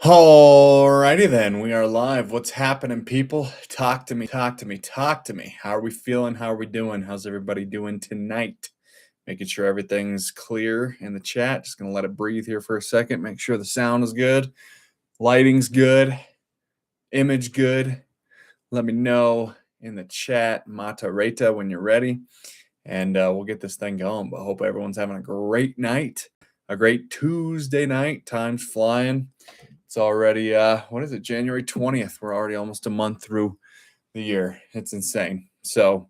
Alrighty then, we are live. What's happening, people? Talk to me, talk to me, talk to me. How are we feeling? How are we doing? How's everybody doing tonight? Making sure everything's clear in the chat. Just gonna let it breathe here for a second. Make sure the sound is good, lighting's good, image good. Let me know in the chat, Mata Reta, when you're ready, and we'll get this thing going. But I hope everyone's having a great night, a great Tuesday night. Time's flying. It's already, what is it, January 20th. We're already almost a month through the year. It's insane. So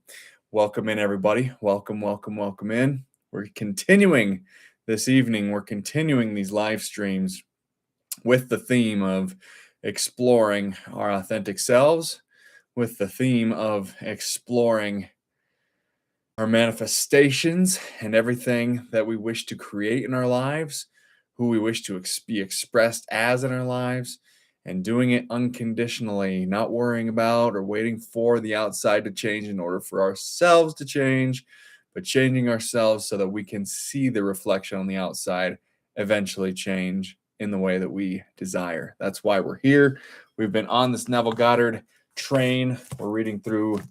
welcome in, everybody. Welcome, welcome, welcome in. We're continuing this evening. We're continuing these live streams with the theme of exploring our authentic selves, with the theme of exploring our manifestations and everything that we wish to create in our lives, who we wish to be expressed as in our lives, and doing it unconditionally, not worrying about or waiting for the outside to change in order for ourselves to change, but changing ourselves so that we can see the reflection on the outside eventually change in the way that we desire. That's why we're here. We've been on this Neville Goddard train. We're reading through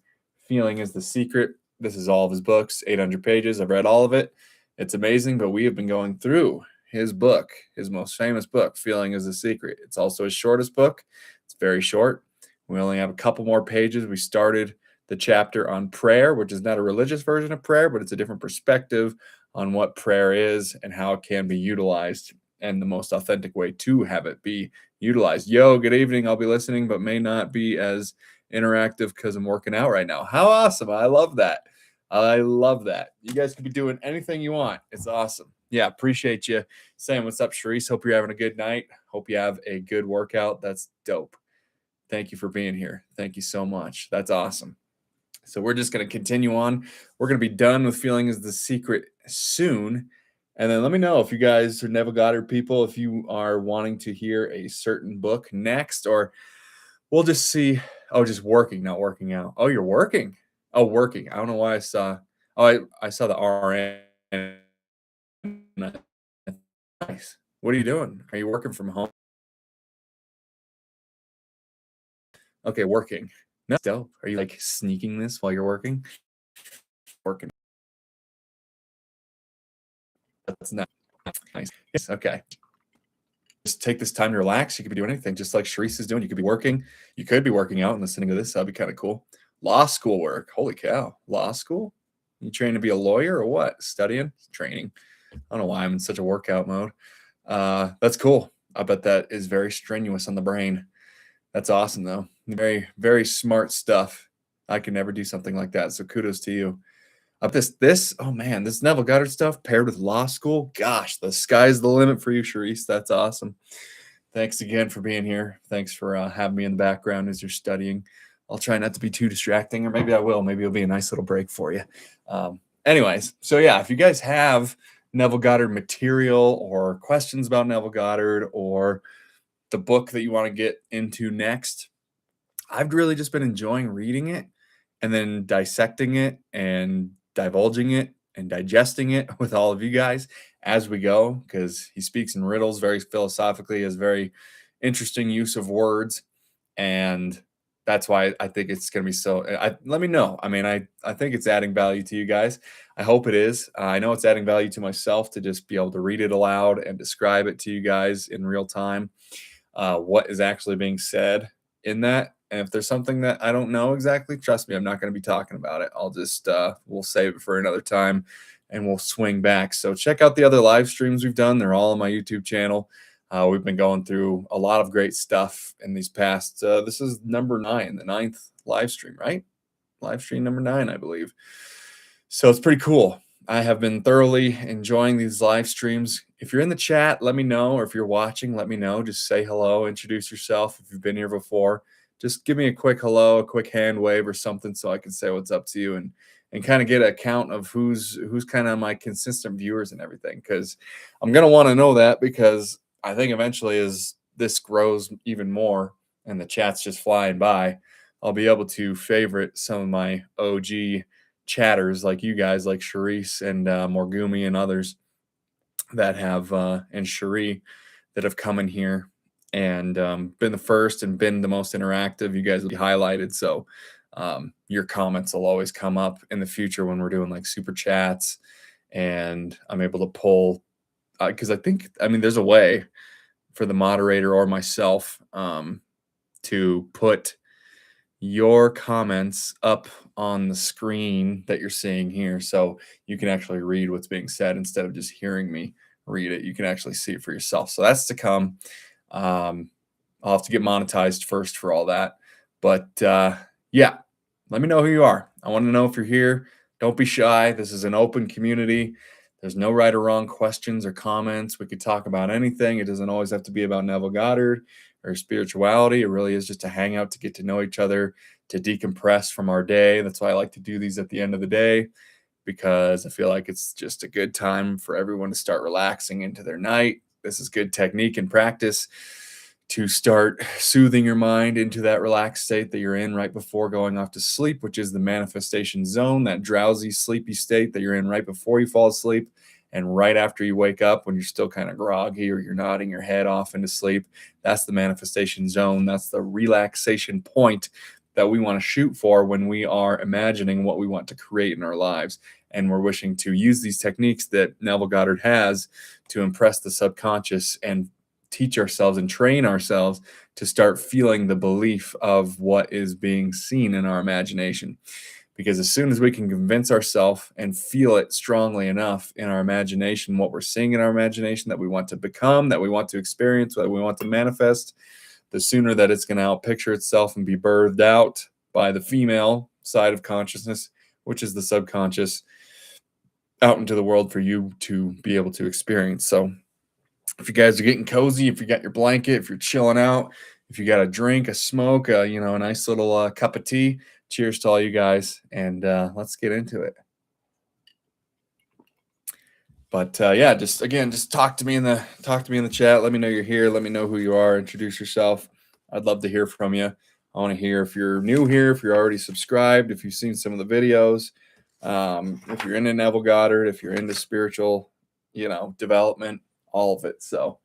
Feeling is the Secret. This is all of his books, 800 pages. I've read all of it. It's amazing, but we have been going through his book, his most famous book, Feeling is the Secret. It's also his shortest book. It's very short. We only have a couple more pages. We started the chapter on prayer, which is not a religious version of prayer, but it's a different perspective on what prayer is and how it can be utilized and the most authentic way to have it be utilized. Yo, good evening. I'll be listening, but may not be as interactive because I'm working out right now. How awesome. I love that. I love that. You guys could be doing anything you want. It's awesome. Yeah, appreciate you saying what's up, Sharice. Hope you're having a good night. Hope you have a good workout. That's dope. Thank you for being here. Thank you so much. That's awesome. So we're just going to continue on. We're going to be done with Feeling is the Secret soon. And then let me know if you guys are Neville Goddard people, if you are wanting to hear a certain book next, or we'll just see. Oh, just working, not working out. Oh, you're working. Oh, working. I don't know why I saw. Oh, I saw the RN. Nice. What are you doing? Are you working from home? Okay, working. No, dope. Are you like sneaking this while you're working? Working. That's not nice. Yes. Okay. Just take this time to relax. You could be doing anything, just like Sharice is doing. You could be working. You could be working out and listening to this. That'd be kind of cool. Law school work. Holy cow. Law school? You trained to be a lawyer or what? Studying? Training. I don't know why I'm in such a workout mode. That's cool. I bet that is very strenuous on the brain. That's awesome, though. Very, very smart stuff. I could never do something like that. So kudos to you. Oh man, this Neville Goddard stuff paired with law school. Gosh, the sky's the limit for you, Sharice. That's awesome. Thanks again for being here. Thanks for having me in the background as you're studying. I'll try not to be too distracting, or maybe I will. Maybe it'll be a nice little break for you. Anyways, so yeah, if you guys have Neville Goddard material or questions about Neville Goddard or the book that you want to get into next, I've really just been enjoying reading it and then dissecting it and divulging it and digesting it with all of you guys as we go, because he speaks in riddles very philosophically, has very interesting use of words, and that's why I think it's going to be so. Let me know. I mean, I think it's adding value to you guys. I hope it is. I know it's adding value to myself to just be able to read it aloud and describe it to you guys in real time. What is actually being said in that. And if there's something that I don't know exactly, trust me, I'm not going to be talking about it. I'll just, we'll save it for another time and we'll swing back. So check out the other live streams we've done. They're all on my YouTube channel. We've been going through a lot of great stuff in these past, this is number 9, the 9th live stream, right? Live stream number 9, I believe. So it's pretty cool. I have been thoroughly enjoying these live streams. If you're in the chat, let me know. Or if you're watching, let me know. Just say hello, introduce yourself. If you've been here before, just give me a quick hello, a quick hand wave or something so I can say what's up to you and kind of get a count of who's kind of my consistent viewers and everything. Because I'm going to want to know that, because I think eventually as this grows even more and the chat's just flying by, I'll be able to favorite some of my OG chatters like you guys, like Sharice and Morgumi and others that have, and Cherie, that have come in here and been the first and been the most interactive. You guys will be highlighted. So your comments will always come up in the future when we're doing like super chats, and I'm able to pull, because I mean, there's a way for the moderator or myself to put your comments up on the screen that you're seeing here. So you can actually read what's being said instead of just hearing me read it. You can actually see it for yourself. So that's to come. I'll have to get monetized first for all that. But yeah, let me know who you are. I want to know if you're here. Don't be shy. This is an open community. There's no right or wrong questions or comments. We could talk about anything. It doesn't always have to be about Neville Goddard or spirituality. It really is just a hangout to get to know each other, to decompress from our day. That's why I like to do these at the end of the day, because I feel like it's just a good time for everyone to start relaxing into their night. This is good technique and practice to start soothing your mind into that relaxed state that you're in right before going off to sleep, which is the manifestation zone, that drowsy, sleepy state that you're in right before you fall asleep and right after you wake up when you're still kind of groggy or you're nodding your head off into sleep. That's the manifestation zone. That's the relaxation point that we want to shoot for when we are imagining what we want to create in our lives. And we're wishing to use these techniques that Neville Goddard has to impress the subconscious and teach ourselves and train ourselves to start feeling the belief of what is being seen in our imagination. Because as soon as we can convince ourselves and feel it strongly enough in our imagination, what we're seeing in our imagination that we want to become, that we want to experience, that we want to manifest, the sooner that it's going to outpicture itself and be birthed out by the female side of consciousness, which is the subconscious, out into the world for you to be able to experience. So if you guys are getting cozy, if you got your blanket, if you're chilling out, if you got a drink, a smoke, a nice little cup of tea, cheers to all you guys, and let's get into it. But yeah, just talk to me in the chat. Let me know you're here. Let me know who you are. Introduce yourself. I'd love to hear from you. I want to hear if you're new here, if you're already subscribed, if you've seen some of the videos, if you're into Neville Goddard, if you're into spiritual, development, all of it. So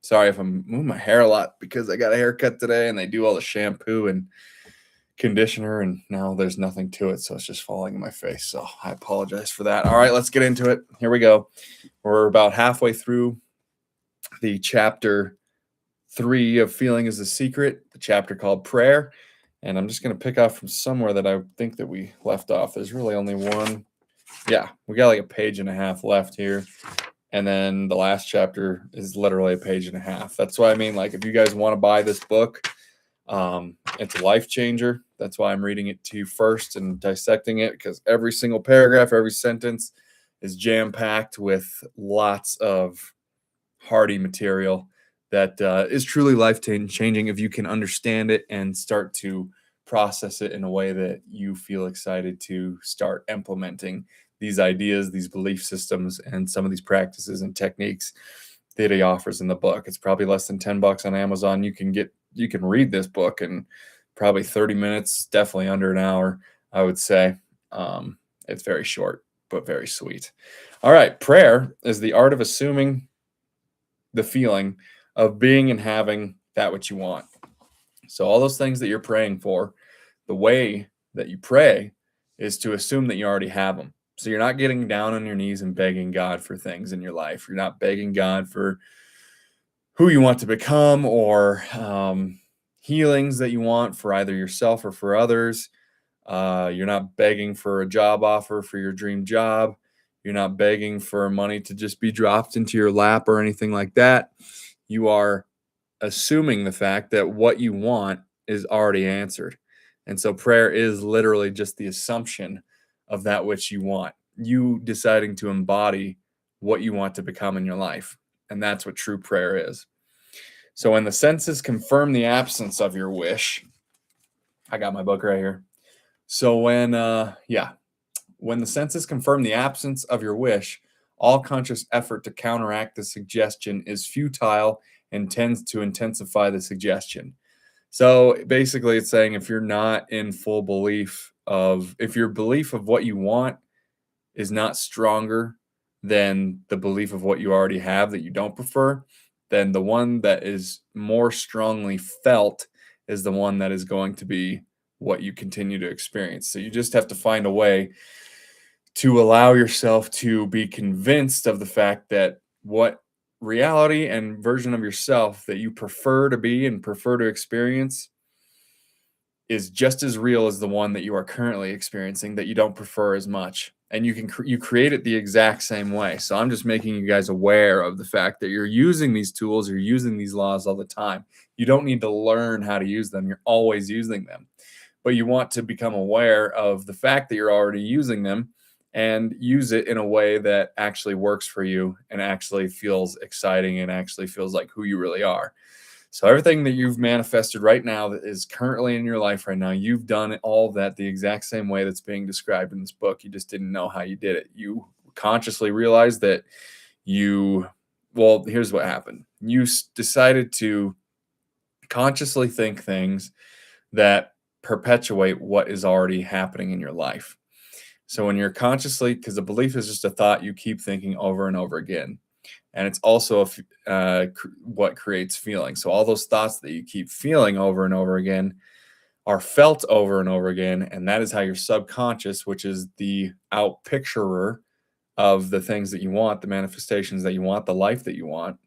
sorry if I'm moving my hair a lot because I got a haircut today and they do all the shampoo and conditioner and now there's nothing to it, so it's just falling in my face. So I apologize for that. All right, let's get into it. Here we go. We're about halfway through the chapter 3 of Feeling is the Secret, the chapter called Prayer. And I'm just going to pick off from somewhere that I think that we left off. There's really only one. Yeah, we got like a page and a half left here. And then the last chapter is literally a page and a half. That's why I mean, like, if you guys want to buy this book, it's a life changer. That's why I'm reading it to you first and dissecting it, because every single paragraph, every sentence is jam-packed with lots of hearty material that is truly life-changing if you can understand it and start to process it in a way that you feel excited to start implementing these ideas, these belief systems, and some of these practices and techniques that he offers in the book. It's probably less than $10 on Amazon. You can read this book in probably 30 minutes, definitely under an hour, I would say. It's very short, but very sweet. All right. Prayer is the art of assuming the feeling of being and having that which you want. So all those things that you're praying for, the way that you pray is to assume that you already have them. So you're not getting down on your knees and begging God for things in your life. You're not begging God for who you want to become or healings that you want for either yourself or for others. You're not begging for a job offer for your dream job. You're not begging for money to just be dropped into your lap or anything like that. You are assuming the fact that what you want is already answered. And so prayer is literally just the assumption of that which you want. You deciding to embody what you want to become in your life. And that's what true prayer is. So when the senses confirm the absence of your wish, I got my book right here. So when the senses confirm the absence of your wish, all conscious effort to counteract the suggestion is futile and tends to intensify the suggestion. So basically it's saying if you're not in full belief if your belief of what you want is not stronger than the belief of what you already have that you don't prefer, then the one that is more strongly felt is the one that is going to be what you continue to experience. So you just have to find a way to allow yourself to be convinced of the fact that what reality and version of yourself that you prefer to be and prefer to experience is just as real as the one that you are currently experiencing that you don't prefer as much. And you can you create it the exact same way. So I'm just making you guys aware of the fact that you're using these tools, you're using these laws all the time. You don't need to learn how to use them. You're always using them. But you want to become aware of the fact that you're already using them and use it in a way that actually works for you and actually feels exciting and actually feels like who you really are. So everything that you've manifested right now that is currently in your life right now, you've done all that the exact same way that's being described in this book. You just didn't know how you did it. You consciously realized that well, here's what happened. You decided to consciously think things that perpetuate what is already happening in your life. So when you're consciously, because a belief is just a thought you keep thinking over and over again. And it's also what creates feeling. So all those thoughts that you keep feeling over and over again are felt over and over again. And that is how your subconscious, which is the out picturer of the things that you want, the manifestations that you want, the life that you want,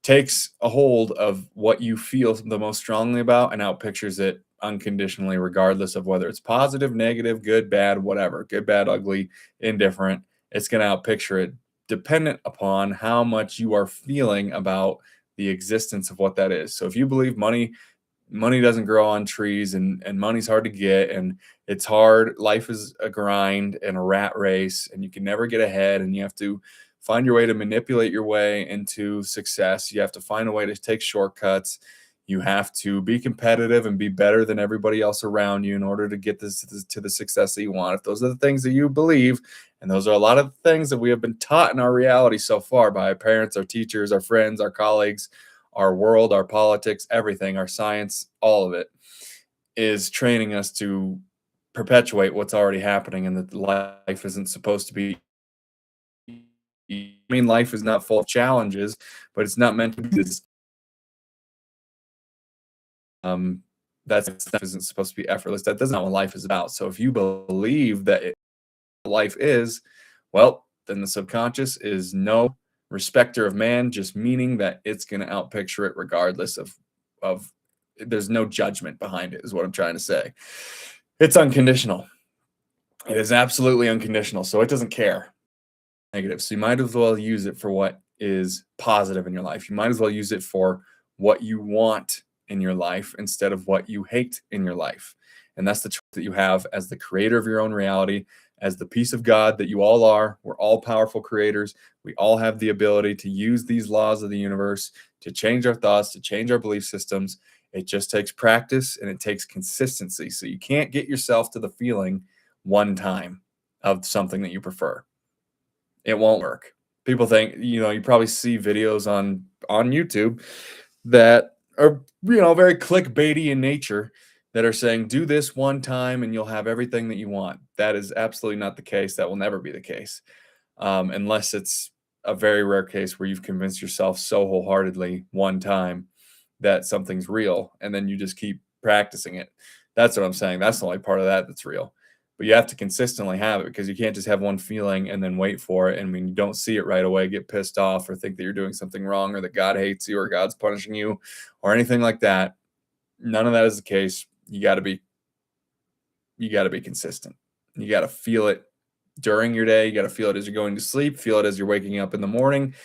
takes a hold of what you feel the most strongly about and out pictures it unconditionally, regardless of whether it's positive, negative, good, bad, whatever, good, bad, ugly, indifferent. It's going to out picture it dependent upon how much you are feeling about the existence of what that is. So if you believe money doesn't grow on trees and money's hard to get and it's hard, life is a grind and a rat race and you can never get ahead and you have to find your way to manipulate your way into success. You have to find a way to take shortcuts. You have to be competitive and be better than everybody else around you in order to get this to the success that you want. If those are the things that you believe, and those are a lot of things that we have been taught in our reality so far by our parents, our teachers, our friends, our colleagues, our world, our politics, everything, our science, all of it is training us to perpetuate what's already happening and that life isn't supposed to be. I mean, life is not full of challenges, but it's not meant to be this. That stuff isn't supposed to be effortless. That doesn't know what life is about. So if you believe that life is, well, then the subconscious is no respecter of man, just meaning that it's going to outpicture it regardless of there's no judgment behind it, is what I'm trying to say. It's unconditional. It is absolutely unconditional. So it doesn't care. Negative. So you might as well use it for what is positive in your life. You might as well use it for what you want in your life instead of what you hate in your life. And that's the choice that you have as the creator of your own reality, as the piece of God that you all are. We're all powerful creators. We all have the ability to use these laws of the universe to change our thoughts, to change our belief systems. It just takes practice and it takes consistency. So you can't get yourself to the feeling one time of something that you prefer. It won't work. People think, you probably see videos on YouTube that are, very clickbaity in nature that are saying, do this one time and you'll have everything that you want. That is absolutely not the case. That will never be the case. Unless it's a very rare case where you've convinced yourself so wholeheartedly one time that something's real and then you just keep practicing it. That's what I'm saying. That's the only part of that that's real. But you have to consistently have it because you can't just have one feeling and then wait for it. And when you don't see it right away, get pissed off or think that you're doing something wrong or that God hates you or God's punishing you or anything like that. None of that is the case. You got to be consistent. You got to feel it during your day. You got to feel it as you're going to sleep, feel it as you're waking up in the morning,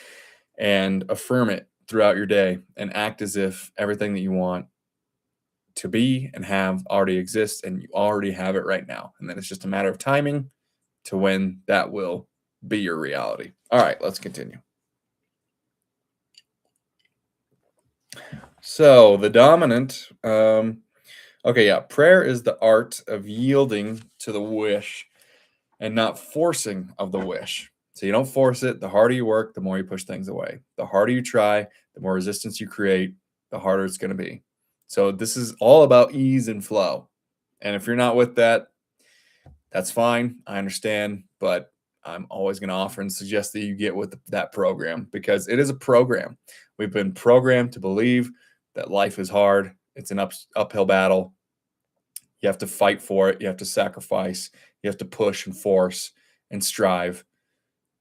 and affirm it throughout your day and act as if everything that you want to be and have already exists and you already have it right now. And then it's just a matter of timing to when that will be your reality. All right, let's continue. So the dominant, prayer is the art of yielding to the wish and not forcing of the wish. So you don't force it. The harder you work, the more you push things away. The harder you try, the more resistance you create, the harder it's going to be. So this is all about ease and flow. And if you're not with that, that's fine. I understand. But I'm always going to offer and suggest that you get with that program, because it is a program. We've been programmed to believe that life is hard. It's an uphill battle. You have to fight for it. You have to sacrifice. You have to push and force and strive.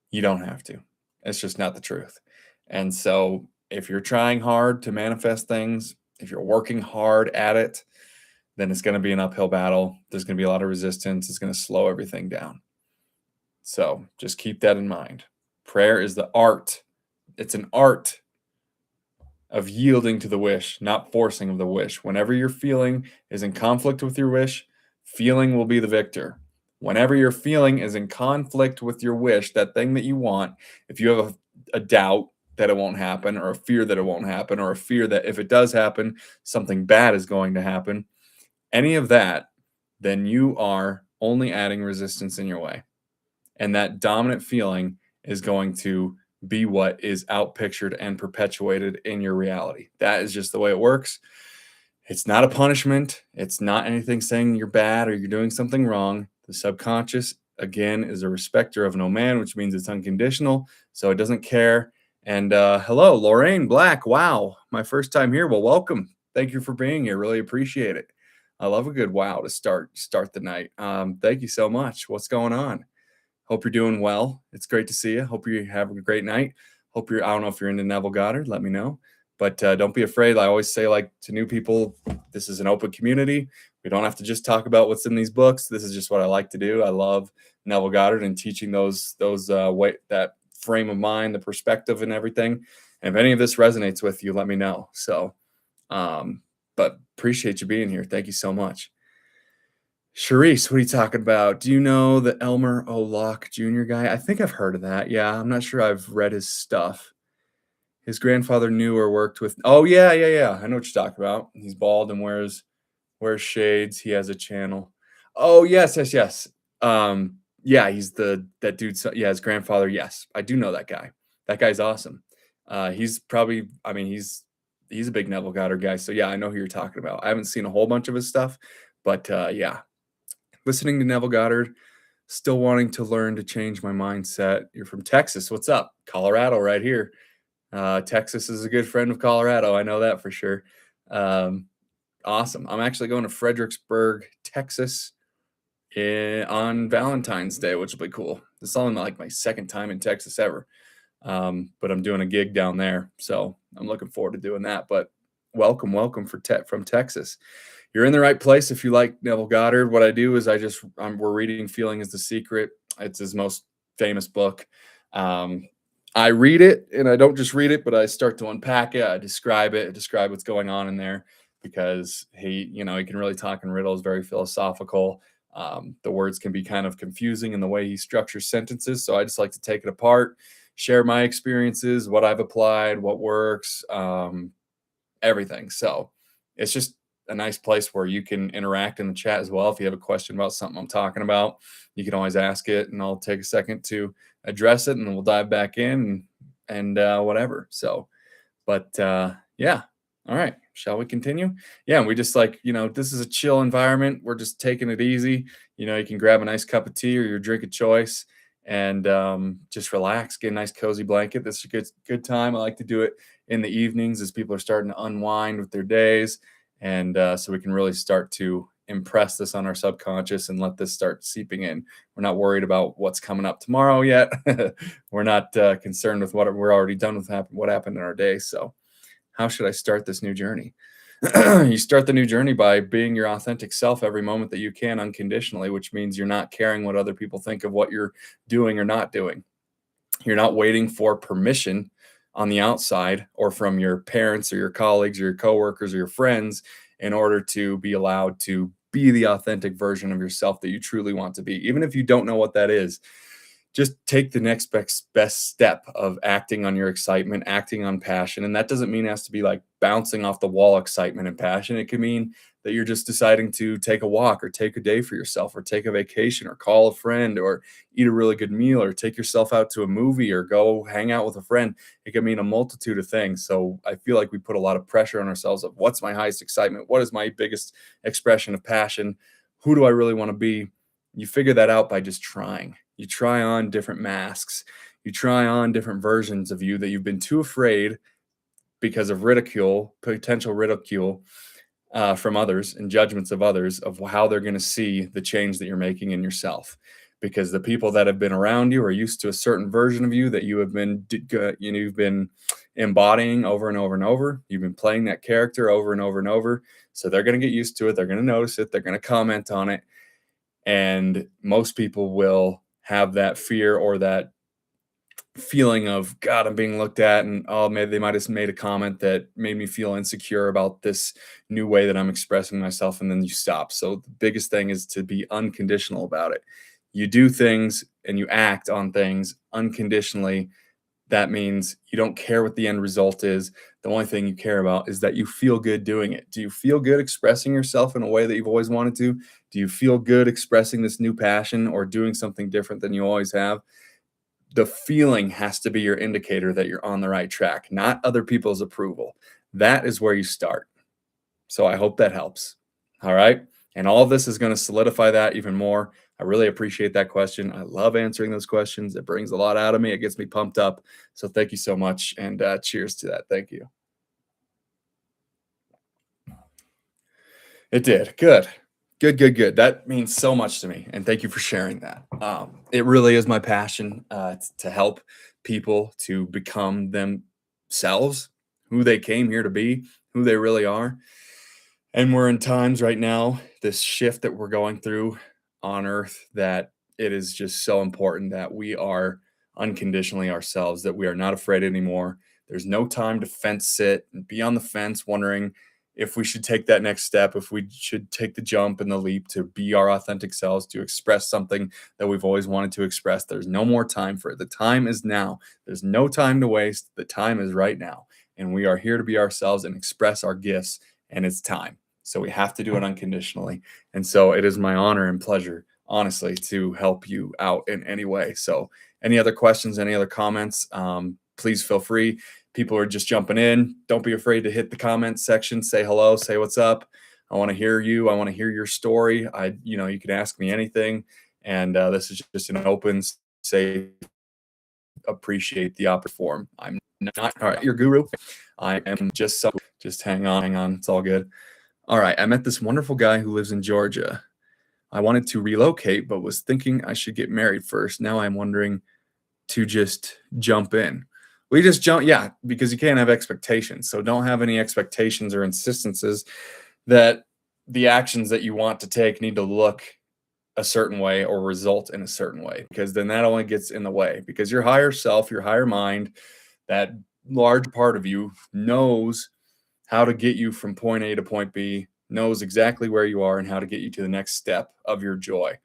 You don't have to. It's just not the truth. And so if you're trying hard to manifest things, if you're working hard at it, then it's going to be an uphill battle. There's going to be a lot of resistance. It's going to slow everything down. So just keep that in mind. Prayer is the art. It's an art of yielding to the wish, not forcing of the wish. Whenever your feeling is in conflict with your wish, feeling will be the victor. Whenever your feeling is in conflict with your wish, that thing that you want, if you have a doubt that it won't happen, or a fear that it won't happen, or a fear that if it does happen, something bad is going to happen, any of that, then you are only adding resistance in your way. And that dominant feeling is going to be what is outpictured and perpetuated in your reality. That is just the way it works. It's not a punishment. It's not anything saying you're bad or you're doing something wrong. The subconscious, again, is a respecter of no man, which means it's unconditional. So it doesn't care. And hello, Lorraine Black. Wow, my first time here. Well, welcome. Thank you for being here. Really appreciate it. I love a good wow to start the night. Thank you so much. What's going on? Hope you're doing well. It's great to see you. Hope you have a great night. I don't know if you're into Neville Goddard, let me know. But don't be afraid. I always say, like, to new people, this is an open community. We don't have to just talk about what's in these books. This is just what I like to do. I love Neville Goddard and teaching that frame of mind, the perspective and everything. And if any of this resonates with you, let me know. So, but appreciate you being here. Thank you so much. Charisse, what are you talking about? Do you know the Elmer O. Locke Jr. guy? I think I've heard of that. Yeah, I'm not sure I've read his stuff. His grandfather knew or worked with. Oh, yeah. I know what you're talking about. He's bald and wears shades. He has a channel. Oh, yes. Yeah, he's that dude. Yeah, his grandfather. Yes, I do know that guy. That guy's awesome. He's probably, he's a big Neville Goddard guy. So yeah, I know who you're talking about. I haven't seen a whole bunch of his stuff, but yeah. Listening to Neville Goddard, still wanting to learn to change my mindset. You're from Texas. What's up? Colorado right here. Texas is a good friend of Colorado. I know that for sure. Awesome. I'm actually going to Fredericksburg, Texas on Valentine's Day, which will be cool. This is only like my second time in Texas ever. But I'm doing a gig down there. So I'm looking forward to doing that. But welcome from Texas. You're in the right place if you like Neville Goddard. What I do is we're reading Feeling is the Secret. It's his most famous book. I read it, and I don't just read it, but I start to unpack it. I describe what's going on in there, because he can really talk in riddles, very philosophical. The words can be kind of confusing in the way he structures sentences. So I just like to take it apart, share my experiences, what I've applied, what works, everything. So it's just a nice place where you can interact in the chat as well. If you have a question about something I'm talking about, you can always ask it, and I'll take a second to address it, and then we'll dive back in and whatever. So, but yeah. All right. Shall we continue? Yeah. And we just this is a chill environment. We're just taking it easy. You can grab a nice cup of tea or your drink of choice and just relax, get a nice cozy blanket. This is a good time. I like to do it in the evenings as people are starting to unwind with their days. And so we can really start to impress this on our subconscious and let this start seeping in. We're not worried about what's coming up tomorrow yet. We're not concerned with what we're already done with what happened in our day. So how should I start this new journey? You start the new journey by being your authentic self every moment that you can, unconditionally, which means you're not caring what other people think of what you're doing or not doing. You're not waiting for permission on the outside or from your parents or your colleagues or your coworkers or your friends in order to be allowed to be the authentic version of yourself that you truly want to be. Even if you don't know what that is, just take the next best step of acting on your excitement, acting on passion. And that doesn't mean it has to be like bouncing off the wall excitement and passion. It can mean that you're just deciding to take a walk or take a day for yourself or take a vacation or call a friend or eat a really good meal or take yourself out to a movie or go hang out with a friend. It can mean a multitude of things. So I feel like we put a lot of pressure on ourselves of what's my highest excitement? What is my biggest expression of passion? Who do I really want to be? You figure that out by just trying. You try on different masks. You try on different versions of you that you've been too afraid because of ridicule, potential ridicule from others and judgments of others of how they're going to see the change that you're making in yourself. Because the people that have been around you are used to a certain version of you that you have been, you've been embodying over and over and over. You've been playing that character over and over and over. So they're going to get used to it. They're going to notice it. They're going to comment on it. And most people will have that fear or that feeling of, God, I'm being looked at, and oh, maybe they might have made a comment that made me feel insecure about this new way that I'm expressing myself, and then you stop. So the biggest thing is to be unconditional about it. You do things and you act on things unconditionally. That means you don't care what the end result is. The only thing you care about is that you feel good doing it. Do you feel good expressing yourself in a way that you've always wanted to? Do you feel good expressing this new passion or doing something different than you always have? The feeling has to be your indicator that you're on the right track, not other people's approval. That is where you start. So I hope that helps. All right. And all of this is going to solidify that even more. I really appreciate that question. I love answering those questions. It brings a lot out of me. It gets me pumped up. So thank you so much. And cheers to that. Thank you. It did. Good. Good, good, good. That means so much to me. And thank you for sharing that. It really is my passion to help people to become themselves, who they came here to be, who they really are. And we're in times right now, this shift that we're going through on earth, that it is just so important that we are unconditionally ourselves, that we are not afraid anymore. There's no time to fence sit and be on the fence wondering if we should take that next step, if we should take the jump and the leap to be our authentic selves, to express something that we've always wanted to express. There's no more time for it. The time is now. There's no time to waste. The time is right now. And we are here to be ourselves and express our gifts, and it's time. So we have to do it unconditionally. And so it is my honor and pleasure, honestly, to help you out in any way. So any other questions, any other comments, please feel free. People are just jumping in. Don't be afraid to hit the comments section, say hello, say what's up. I want to hear you. I want to hear your story. You can ask me anything. And this is just an open, safe, appreciate the opportunity form. I'm not your guru. I am just hang on. It's all good. All right. I met this wonderful guy who lives in Georgia. I wanted to relocate, but was thinking I should get married first. Now I'm wondering to just jump in. We just jump, yeah, because you can't have expectations. So don't have any expectations or insistences that the actions that you want to take need to look a certain way or result in a certain way, because then that only gets in the way, because your higher self, your higher mind, that large part of you knows how to get you from point A to point B, knows exactly where you are and how to get you to the next step of your joy.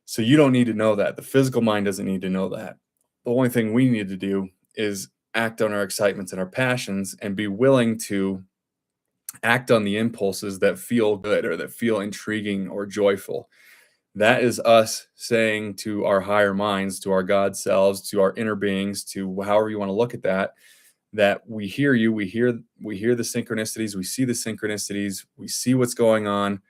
So you don't need to know that. The physical mind doesn't need to know that. The only thing we need to do is act on our excitements and our passions and be willing to act on the impulses that feel good or that feel intriguing or joyful. That is us saying to our higher minds, to our God selves, to our inner beings, to however you want to look at that, that we hear you, we hear the synchronicities, we see the synchronicities, we see what's going on.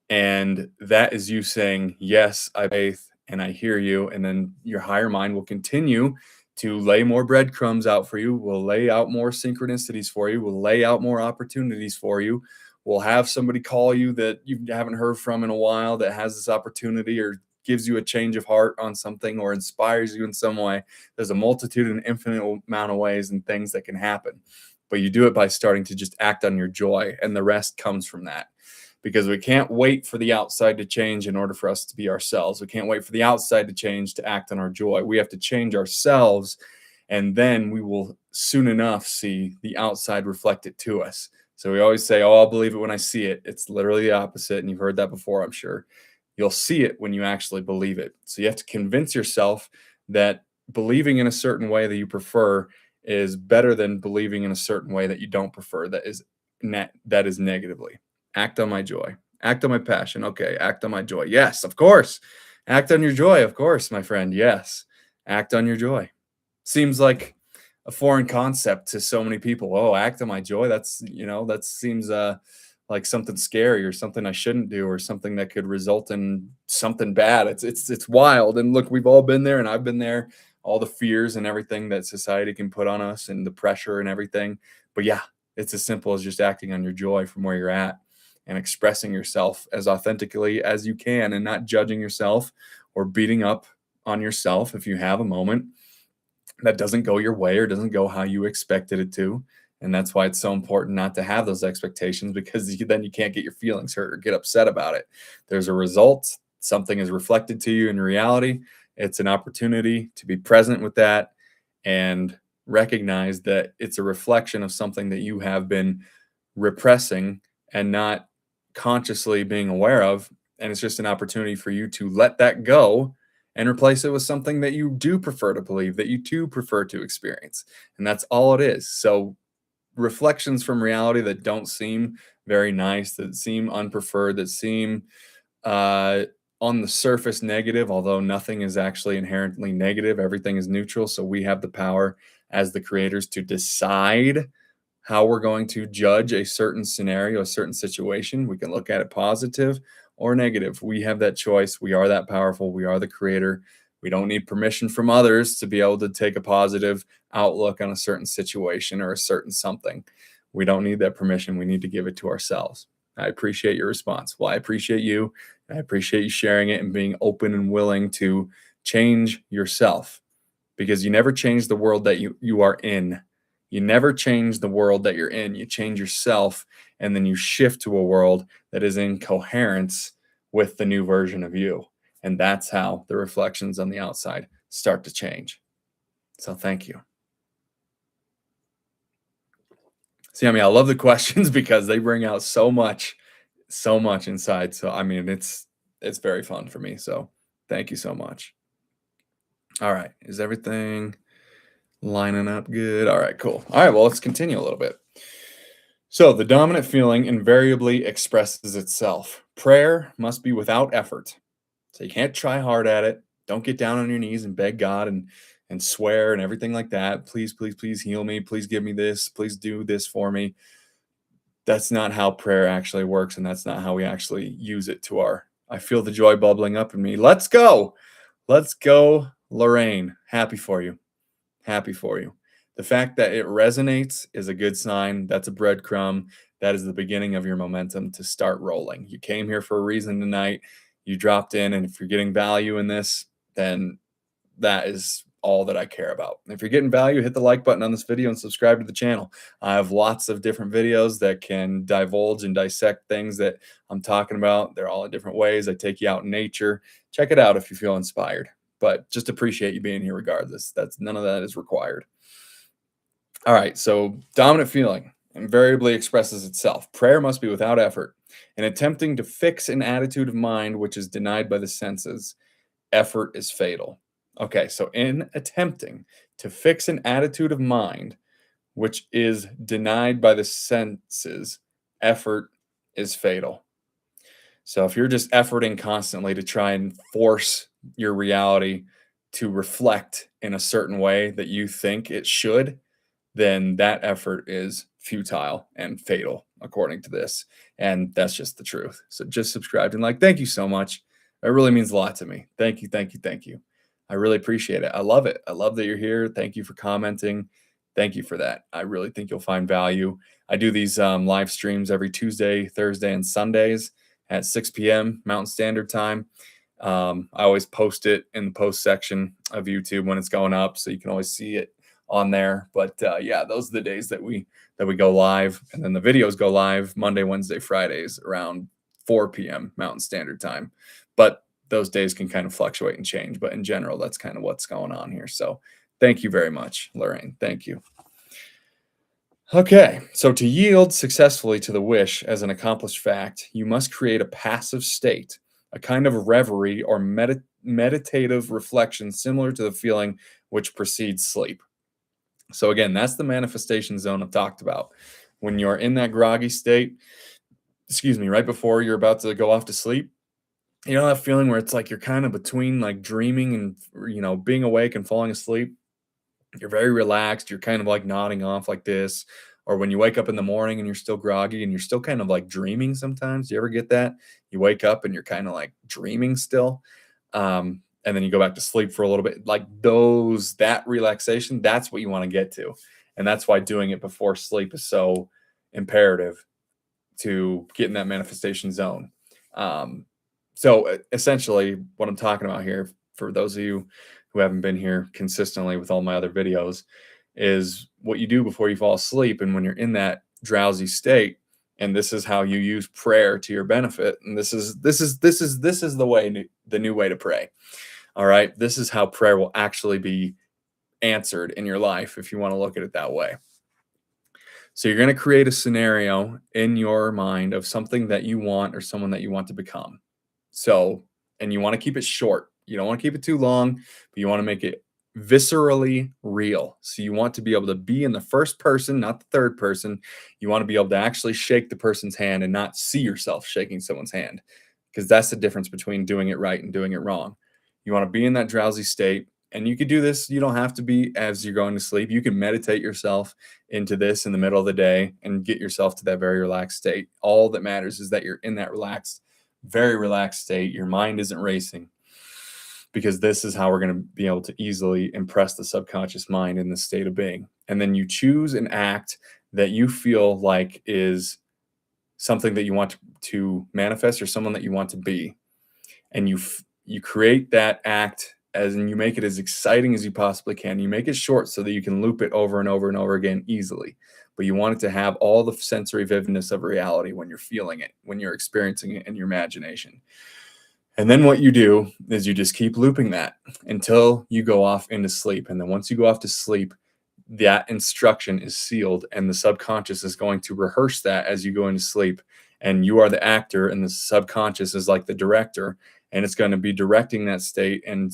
And that is you saying, yes, I faith and I hear you. And then your higher mind will continue to lay more breadcrumbs out for you, will lay out more synchronicities for you, will lay out more opportunities for you. We'll have somebody call you that you haven't heard from in a while that has this opportunity or gives you a change of heart on something or inspires you in some way. There's a multitude and infinite amount of ways and things that can happen. But you do it by starting to just act on your joy, and the rest comes from that. Because we can't wait for the outside to change in order for us to be ourselves. We can't wait for the outside to change to act on our joy. We have to change ourselves, and then we will soon enough see the outside reflect it to us. So we always say, oh, I'll believe it when I see it. It's literally the opposite, and you've heard that before, I'm sure. You'll see it when you actually believe it. So you have to convince yourself that believing in a certain way that you prefer is better than believing in a certain way that you don't prefer, that is negatively. Act on my joy. Act on my passion. Okay, act on my joy. Yes, of course. Act on your joy. Of course, my friend. Yes. Act on your joy. Seems like a foreign concept to so many people. Oh, act on my joy. That seems like something scary or something I shouldn't do or something that could result in something bad. It's wild. And look, we've all been there, and I've been there, all the fears and everything that society can put on us and the pressure and everything. But yeah, it's as simple as just acting on your joy from where you're at and expressing yourself as authentically as you can and not judging yourself or beating up on yourself if you have a moment that doesn't go your way or doesn't go how you expected it to. And that's why it's so important not to have those expectations, because then you can't get your feelings hurt or get upset about it. There's a result, something is reflected to you in reality. It's an opportunity to be present with that and recognize that it's a reflection of something that you have been repressing and not consciously being aware of. And it's just an opportunity for you to let that go and replace it with something that you do prefer to believe, that you do prefer to experience. And that's all it is. So reflections from reality that don't seem very nice, that seem unpreferred, that seem on the surface negative, although nothing is actually inherently negative, everything is neutral. So we have the power as the creators to decide how we're going to judge a certain scenario, a certain situation. We can look at it positive or negative. We have that choice. We are that powerful. We are the creator. We don't need permission from others to be able to take a positive outlook on a certain situation or a certain something. We don't need that permission. We need to give it to ourselves. I appreciate your response. Well, I appreciate you. I appreciate you sharing it and being open and willing to change yourself, because you never change the world that you are in. You never change the world that you're in. You change yourself, and then you shift to a world that is in coherence with the new version of you. And that's how the reflections on the outside start to change. So thank you. See, I love the questions because they bring out so much inside. So, it's very fun for me. So thank you so much. All right. Is everything lining up good? All right, cool. All right, well, let's continue a little bit. So the dominant feeling invariably expresses itself. Prayer must be without effort. So you can't try hard at it. Don't get down on your knees and beg God and swear and everything like that. Please, please, please heal me. Please give me this. Please do this for me. That's not how prayer actually works, and that's not how we actually use it to our. I feel the joy bubbling up in me. Let's go. Let's go, Lorraine. Happy for you. Happy for you. The fact that it resonates is a good sign. That's a breadcrumb. That is the beginning of your momentum to start rolling. You came here for a reason tonight. You dropped in, and if you're getting value in this, then that is all that I care about. If you're getting value, hit the like button on this video and subscribe to the channel. I have lots of different videos that can divulge and dissect things that I'm talking about. They're all in different ways. I take you out in nature. Check it out if you feel inspired. But just appreciate you being here regardless. That's none of that is required. All right, so dominant feeling invariably expresses itself. Prayer must be without effort. In attempting to fix an attitude of mind which is denied by the senses, effort is fatal. Okay, so in attempting to fix an attitude of mind which is denied by the senses, effort is fatal. So if you're just efforting constantly to try and force your reality to reflect in a certain way that you think it should, then that effort is futile and fatal, according to this. And that's just the truth. So just subscribe and like. Thank you so much. It really means a lot to me. Thank you, thank you, thank you. I really appreciate it. I love it. I love that you're here. Thank you for commenting. Thank you for that. I really think you'll find value. I do these live streams every Tuesday, Thursday, and Sundays at 6 p.m. Mountain Standard Time. I always post it in the post section of YouTube when it's going up, so you can always see it on there. But yeah, those are the days that we go live, and then the videos go live Monday, Wednesday, Fridays around 4 p.m. Mountain Standard Time. But those days can kind of fluctuate and change. But in general, that's kind of what's going on here. So thank you very much, Lorraine. Thank you. Okay, so to yield successfully to the wish as an accomplished fact, you must create a passive state, a kind of reverie or meditative reflection similar to the feeling which precedes sleep. So again, that's the manifestation zone I've talked about. When you're in that groggy state, right before you're about to go off to sleep, you know that feeling where it's like you're kind of between like dreaming and, being awake and falling asleep. You're very relaxed. You're kind of like nodding off like this, Or when you wake up in the morning and you're still groggy and you're still kind of like dreaming sometimes. You ever get that? You wake up and you're kind of like dreaming still. And then you go back to sleep for a little bit. Like that relaxation, that's what you want to get to. And that's why doing it before sleep is so imperative to get in that manifestation zone. So essentially what I'm talking about here, for those of you who haven't been here consistently with all my other videos, is what you do before you fall asleep. And when you're in that drowsy state, and this is how you use prayer to your benefit. And this is the new way to pray. All right. This is how prayer will actually be answered in your life, if you want to look at it that way. So you're going to create a scenario in your mind of something that you want or someone that you want to become. So, and you want to keep it short. You don't want to keep it too long, but you want to make it viscerally real. So you want to be able to be in the first person, not the third person. You want to be able to actually shake the person's hand and not see yourself shaking someone's hand, because that's the difference between doing it right and doing it wrong. You want to be in that drowsy state. And you could do this. You don't have to be as you're going to sleep. You can meditate yourself into this in the middle of the day and get yourself to that very relaxed state. All that matters is that you're in that relaxed, very relaxed state. Your mind isn't racing, because this is how we're going to be able to easily impress the subconscious mind in this state of being. And then you choose an act that you feel like is something that you want to manifest, or someone that you want to be. And you create that act and you make it as exciting as you possibly can. You make it short so that you can loop it over and over and over again easily. But you want it to have all the sensory vividness of reality when you're feeling it, when you're experiencing it in your imagination. And then what you do is you just keep looping that until you go off into sleep. And then once you go off to sleep, that instruction is sealed, and the subconscious is going to rehearse that as you go into sleep. And you are the actor, and the subconscious is like the director, and it's going to be directing that state and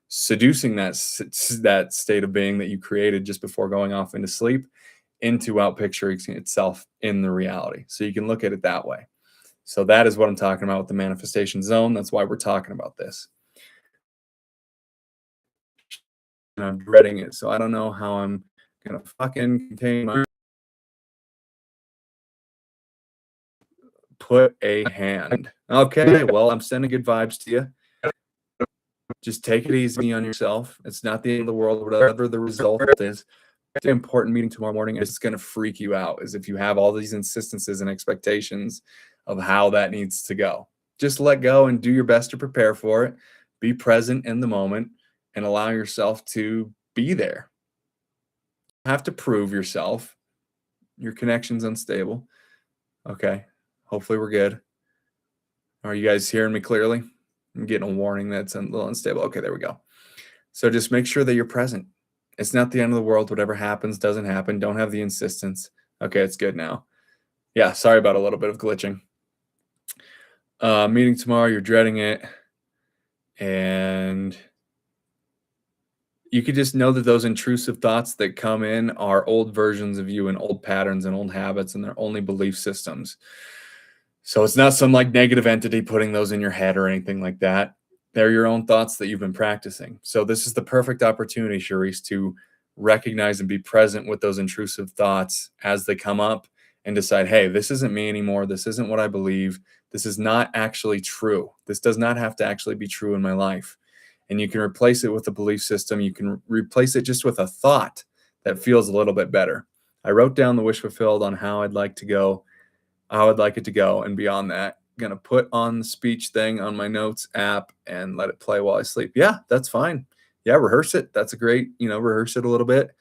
seducing that state of being that you created just before going off into sleep into outpicturing itself in the reality. So you can look at it that way. So that is what I'm talking about with the manifestation zone. That's why we're talking about this. And I'm dreading it, so I don't know how I'm gonna fucking contain my. Put a hand. Okay, well, I'm sending good vibes to you. Just take it easy on yourself. It's not the end of the world, whatever the result is. It's an important meeting tomorrow morning. It's going to freak you out, as if you have all these insistences and expectations of how that needs to go. Just let go and do your best to prepare for it. Be present in the moment and allow yourself to be there. You have to prove yourself. Your connection's unstable. Okay. Hopefully we're good. Are you guys hearing me clearly? I'm getting a warning that's a little unstable. Okay, there we go. So just make sure that you're present. It's not the end of the world. Whatever happens, doesn't happen. Don't have the insistence. Okay, it's good now. Yeah, sorry about a little bit of glitching. Meeting tomorrow, you're dreading it. And you could just know that those intrusive thoughts that come in are old versions of you and old patterns and old habits, and they're only belief systems. So it's not some like negative entity putting those in your head or anything like that. They're your own thoughts that you've been practicing. So this is the perfect opportunity, Charisse, to recognize and be present with those intrusive thoughts as they come up and decide, hey, this isn't me anymore. This isn't what I believe. This is not actually true. This does not have to actually be true in my life. And you can replace it with a belief system. You can replace it just with a thought that feels a little bit better. I wrote down the wish fulfilled on how I'd like to go. I would like it to go, and beyond that, gonna put on the speech thing on my notes app and let it play while I sleep. Yeah, that's fine. Yeah, rehearse it. That's a great, rehearse it a little bit,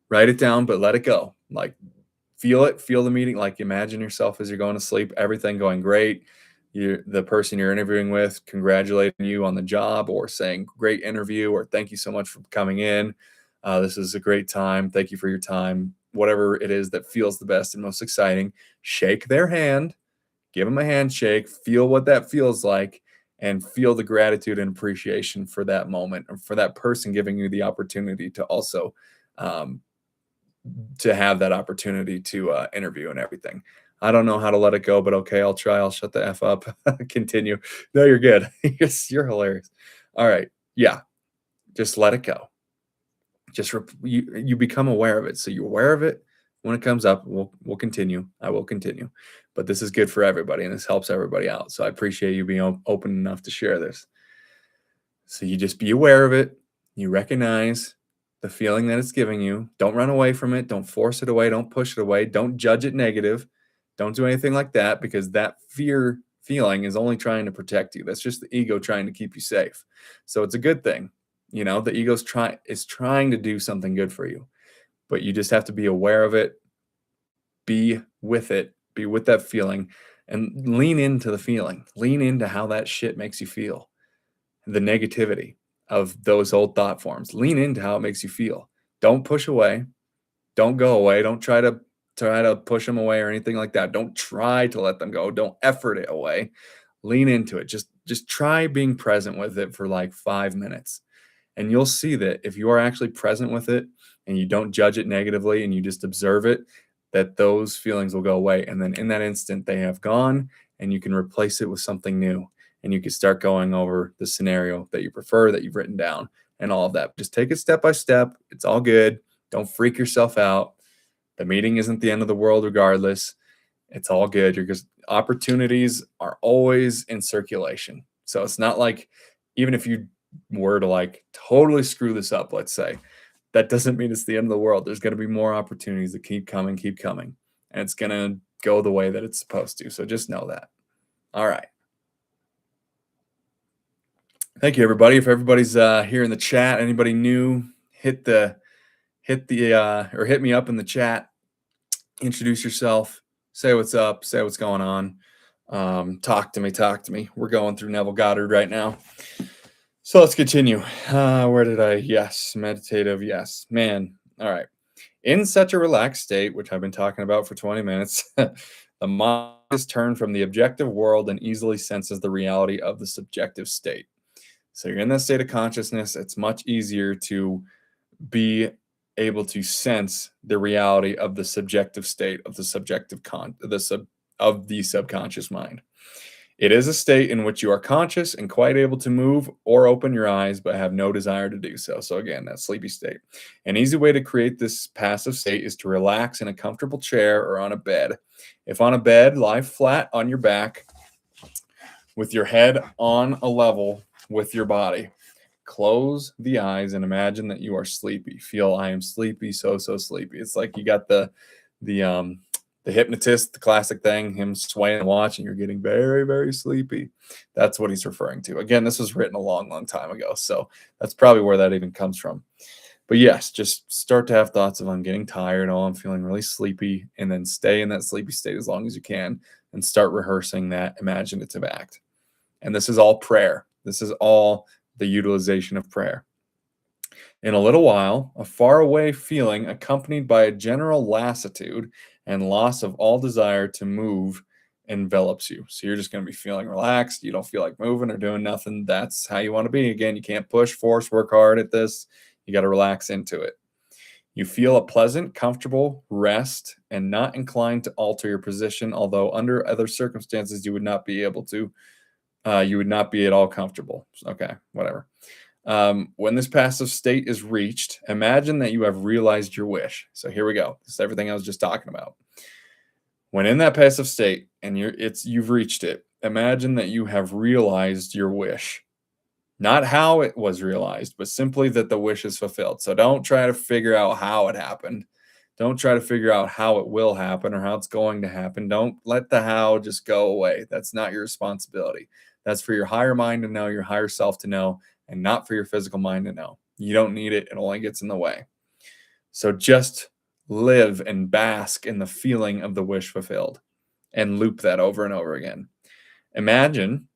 write it down, but let it go. Like, feel it, feel the meeting. Like, imagine yourself as you're going to sleep, everything going great. The person you're interviewing with congratulating you on the job, or saying great interview, or thank you so much for coming in. This is a great time. Thank you for your time. Whatever it is that feels the best and most exciting, shake their hand, give them a handshake, feel what that feels like, and feel the gratitude and appreciation for that moment, or for that person giving you the opportunity to also to have that opportunity to interview and everything. I don't know how to let it go, but okay, I'll try. I'll shut the F up. Continue. No, you're good. You're hilarious. All right. Yeah. Just let it go. Just you become aware of it. So you're aware of it, When it comes up, we'll continue. I will continue. But this is good for everybody, and this helps everybody out. So I appreciate you being open enough to share this. So you just be aware of it. You recognize the feeling that it's giving you. Don't run away from it. Don't force it away. Don't push it away. Don't judge it negative. Don't do anything like that, because that fear feeling is only trying to protect you. That's just the ego trying to keep you safe. So it's a good thing. The ego's trying to do something good for you, but you just have to be aware of it, be with it, be with that feeling, and lean into the feeling. Lean into how that shit makes you feel. The negativity of those old thought forms. Lean into how it makes you feel. Don't push away. Don't go away. Don't try to push them away or anything like that. Don't try to let them go. Don't effort it away. Lean into it. Just try being present with it for like 5 minutes. And you'll see that if you are actually present with it and you don't judge it negatively and you just observe it, that those feelings will go away. And then in that instant, they have gone, and you can replace it with something new. And you can start going over the scenario that you prefer, that you've written down, and all of that. Just take it step by step. It's all good. Don't freak yourself out. The meeting isn't the end of the world regardless. It's all good. Opportunities are always in circulation. So it's not like, even if you were to like totally screw this up, let's say, that doesn't mean it's the end of the world. There's going to be more opportunities that keep coming. And it's going to go the way that it's supposed to. So just know that. All right. Thank you, everybody. If everybody's here in the chat, anybody new, hit me up in the chat. Introduce yourself. Say what's up. Say what's going on. Talk to me. We're going through Neville Goddard right now. So let's continue. Yes, meditative. Yes, man. All right. In such a relaxed state, which I've been talking about for 20 minutes, the mind is turned from the objective world and easily senses the reality of the subjective state. So you're in that state of consciousness. It's much easier to be able to sense the reality of the subjective state of the subconscious mind. It is a state in which you are conscious and quite able to move or open your eyes, but have no desire to do so. So again, that sleepy state. An easy way to create this passive state is to relax in a comfortable chair or on a bed. If on a bed, lie flat on your back with your head on a level with your body. Close the eyes and imagine that you are sleepy. Feel, I am sleepy, so sleepy. It's like you got the hypnotist, the classic thing, him swaying the watch, and you're getting very, very sleepy. That's what he's referring to. Again, this was written a long, long time ago, so that's probably where that even comes from. But yes, just start to have thoughts of, I'm getting tired, oh, I'm feeling really sleepy, and then stay in that sleepy state as long as you can, and start rehearsing that imaginative act. And this is all prayer. This is all the utilization of prayer. In a little while, a faraway feeling accompanied by a general lassitude and loss of all desire to move envelops you. So you're just going to be feeling relaxed. You don't feel like moving or doing nothing. That's how you want to be. Again, you can't push, force, work hard at this. You got to relax into it. You feel a pleasant, comfortable rest and not inclined to alter your position, although under other circumstances you would not be able to. You would not be at all comfortable. Okay, whatever. When this passive state is reached, imagine that you have realized your wish. So here we go. This is everything I was just talking about. When in that passive state and you've reached it, imagine that you have realized your wish. Not how it was realized, but simply that the wish is fulfilled. So don't try to figure out how it happened. Don't try to figure out how it will happen or how it's going to happen. Don't let the how just go away. That's not your responsibility. That's for your higher mind to know, your higher self to know, and not for your physical mind to know. You don't need it. It only gets in the way. So just live and bask in the feeling of the wish fulfilled and loop that over and over again. Imagine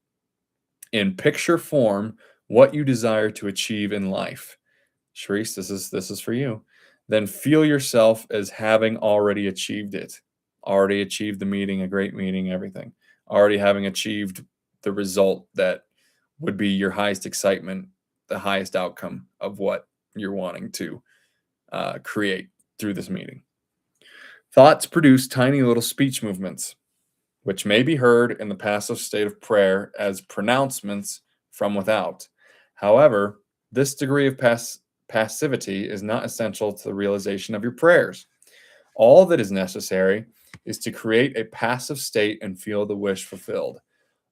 in picture form what you desire to achieve in life. Sharice, this is for you. Then feel yourself as having already achieved it. Already achieved the meeting, a great meeting, everything. Already having achieved the result that would be your highest excitement, the highest outcome of what you're wanting to create through this meeting. Thoughts produce tiny little speech movements, which may be heard in the passive state of prayer as pronouncements from without. However, this degree of passivity is not essential to the realization of your prayers. All that is necessary is to create a passive state and feel the wish fulfilled.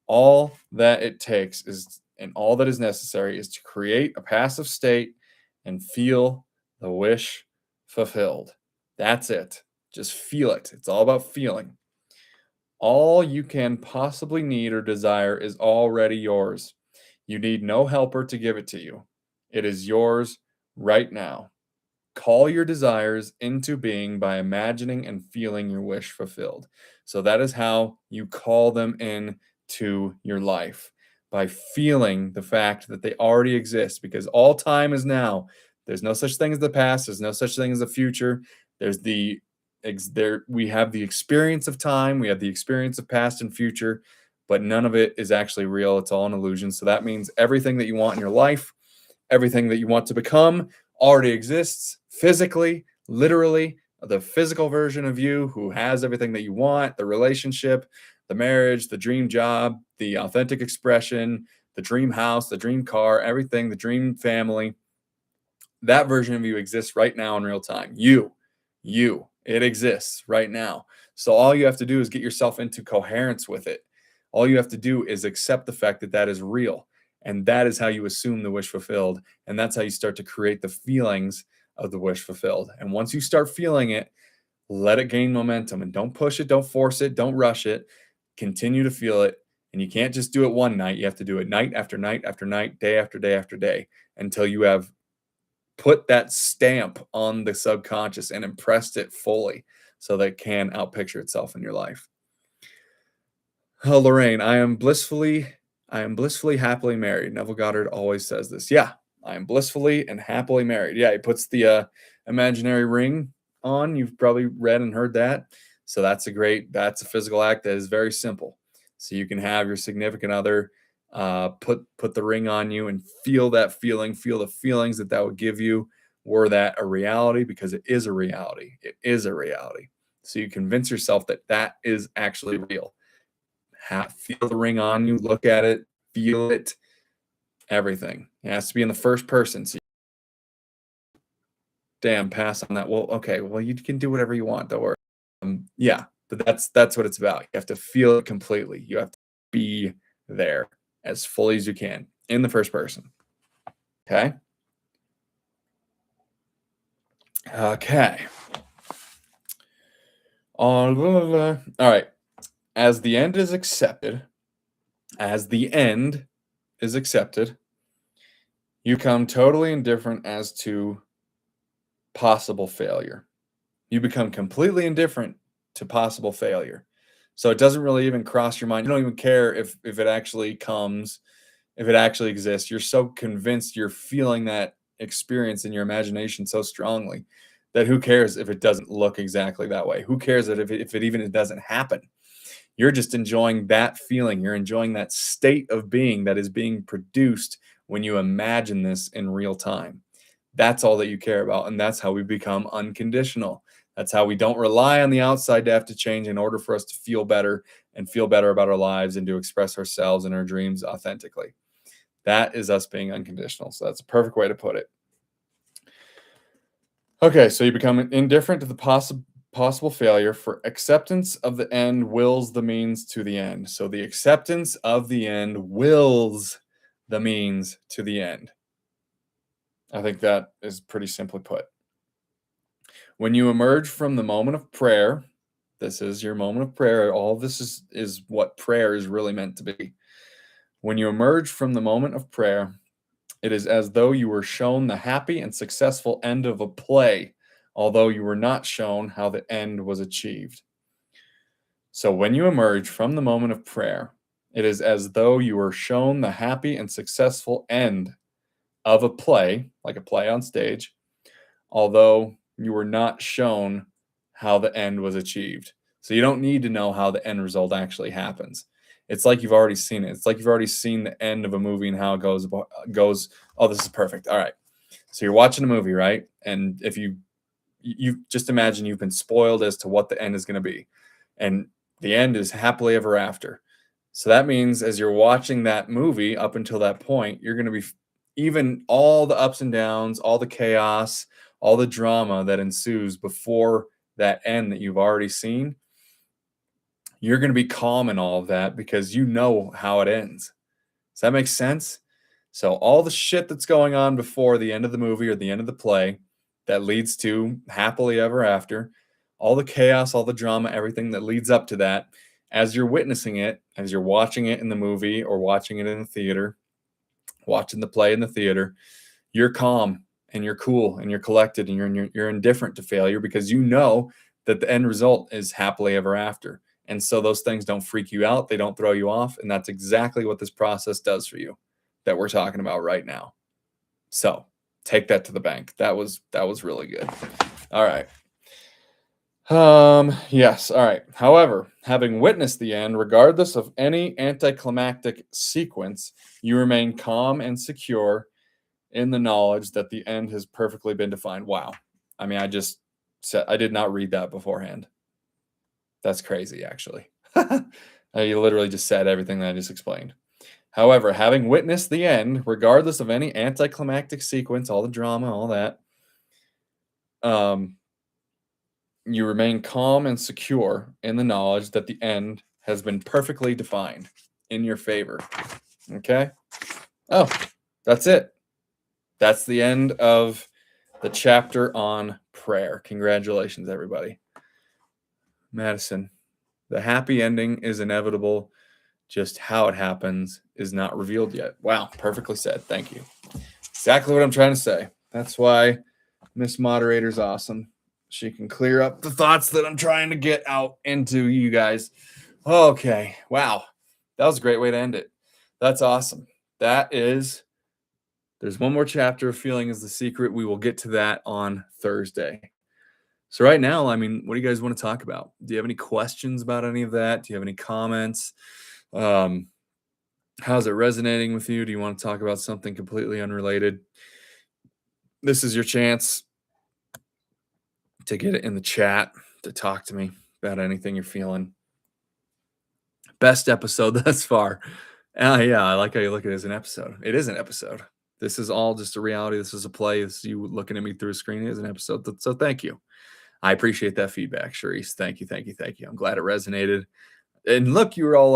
All that it takes is, and all that is necessary is to create a passive state and feel the wish fulfilled. That's it. Just feel it. It's all about feeling. All you can possibly need or desire is already yours. You need no helper to give it to you. It is yours right now. Call your desires into being by imagining and feeling your wish fulfilled. So that is how you call them in to your life, by feeling the fact that they already exist, because all time is now. There's no such thing as the past, there's no such thing as the future. There's the there we have the experience of time, we have the experience of past and future, but none of it is actually real. It's all an illusion. So that means everything that you want in your life, everything that you want to become already exists physically, literally. The physical version of you who has everything that you want, the relationship, the marriage, the dream job, the authentic expression, the dream house, the dream car, everything, the dream family, that version of you exists right now in real time. It exists right now. So all you have to do is get yourself into coherence with it. All you have to do is accept the fact that that is real. And that is how you assume the wish fulfilled. And that's how you start to create the feelings of the wish fulfilled. And once you start feeling it, let it gain momentum, and don't push it, don't force it, don't rush it. Continue to feel it. And you can't just do it one night. You have to do it night after night after night, day after day after day, until you have put that stamp on the subconscious and impressed it fully so that it can outpicture itself in your life. Oh, Lorraine, I am blissfully happily married. Neville Goddard always says this. Yeah, I am blissfully and happily married. Yeah, he puts the imaginary ring on. You've probably read and heard that. So that's a physical act that is very simple. So you can have your significant other put the ring on you and feel that feeling, feel the feelings that would give you, were that a reality, because it is a reality. It is a reality. So you convince yourself that that is actually real. Feel the ring on you, look at it, feel it, everything. It has to be in the first person. So damn, pass on that. Well, okay, well, you can do whatever you want, don't worry. Yeah, but that's what it's about. You have to feel it completely. You have to be there as fully as you can in the first person. Okay? Okay. All right. As the end is accepted, you become totally indifferent as to possible failure. You become completely indifferent to possible failure. So it doesn't really even cross your mind. You don't even care if it actually comes, if it actually exists. You're so convinced, you're feeling that experience in your imagination so strongly that who cares if it doesn't look exactly that way? Who cares that if it even it doesn't happen? You're just enjoying that feeling. You're enjoying that state of being that is being produced when you imagine this in real time. That's all that you care about. And that's how we become unconditional. That's how we don't rely on the outside to have to change in order for us to feel better and feel better about our lives and to express ourselves and our dreams authentically. That is us being unconditional. So that's a perfect way to put it. Okay, so you become indifferent to the possible failure, for acceptance of the end wills the means to the end. So the acceptance of the end wills the means to the end. I think that is pretty simply put. When you emerge from the moment of prayer, this is your moment of prayer. All this is what prayer is really meant to be. When you emerge from the moment of prayer, it is as though you were shown the happy and successful end of a play, although you were not shown how the end was achieved. So when you emerge from the moment of prayer, it is as though you were shown the happy and successful end of a play, like a play on stage, although you were not shown how the end was achieved. So you don't need to know how the end result actually happens. It's like you've already seen it. It's like you've already seen the end of a movie and how it goes. Oh, this is perfect. All right. So you're watching a movie, right? And if you just imagine you've been spoiled as to what the end is going to be. And the end is happily ever after. So that means as you're watching that movie up until that point, you're going to be even all the ups and downs, all the chaos, all the drama that ensues before that end that you've already seen, you're going to be calm in all of that because you know how it ends. Does that make sense? So all the shit that's going on before the end of the movie or the end of the play that leads to happily ever after, all the chaos, all the drama, everything that leads up to that, as you're witnessing it, as you're watching it in the movie or watching it in the theater, watching the play in the theater, you're calm and you're cool and you're collected and you're indifferent to failure because you know that the end result is happily ever after. And so those things don't freak you out, they don't throw you off, and that's exactly what this process does for you that we're talking about right now. So, take that to the bank. That was really good. All right. Yes, all right. However, having witnessed the end, regardless of any anticlimactic sequence, you remain calm and secure in the knowledge that the end has perfectly been defined. Wow. I mean, I just said I did not read that beforehand. That's crazy, actually. You literally just said everything that I just explained. However, having witnessed the end, regardless of any anticlimactic sequence, all the drama, all that, you remain calm and secure in the knowledge that the end has been perfectly defined in your favor. Okay? Oh, that's it. That's the end of the chapter on prayer. Congratulations, everybody. Madison, the happy ending is inevitable. Just how it happens is not revealed yet. Wow, perfectly said. Thank you. Exactly what I'm trying to say. That's why Miss Moderator's awesome. She can clear up the thoughts that I'm trying to get out into you guys. Okay. Wow. That was a great way to end it. That's awesome. There's one more chapter of Feeling is the Secret. We will get to that on Thursday. So right now, I mean, what do you guys want to talk about? Do you have any questions about any of that? Do you have any comments? How's it resonating with you? Do you want to talk about something completely unrelated? This is your chance to get it in the chat, to talk to me about anything you're feeling. Best episode thus far. Yeah, I like how you look at it as an episode. It is an episode. This is all just a reality. This is a play. This is you looking at me through a screen. It is an episode. So thank you. I appreciate that feedback, Charisse. Thank you, thank you, thank you. I'm glad it resonated. And look, you're all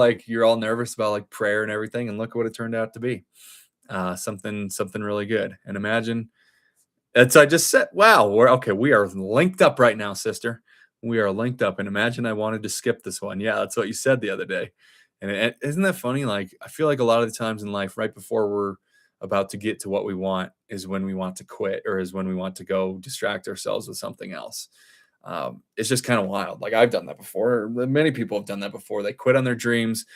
nervous about like prayer and everything, and look what it turned out to be. Something really good. And imagine that's I just said, wow, we are linked up right now, sister. We are linked up. And imagine I wanted to skip this one. Yeah, that's what you said the other day. And isn't that funny? Like, I feel like a lot of the times in life, right before we're about to get to what we want is when we want to quit or is when we want to go distract ourselves with something else. It's just kind of wild. Like I've done that before. Many people have done that before. They quit on their dreams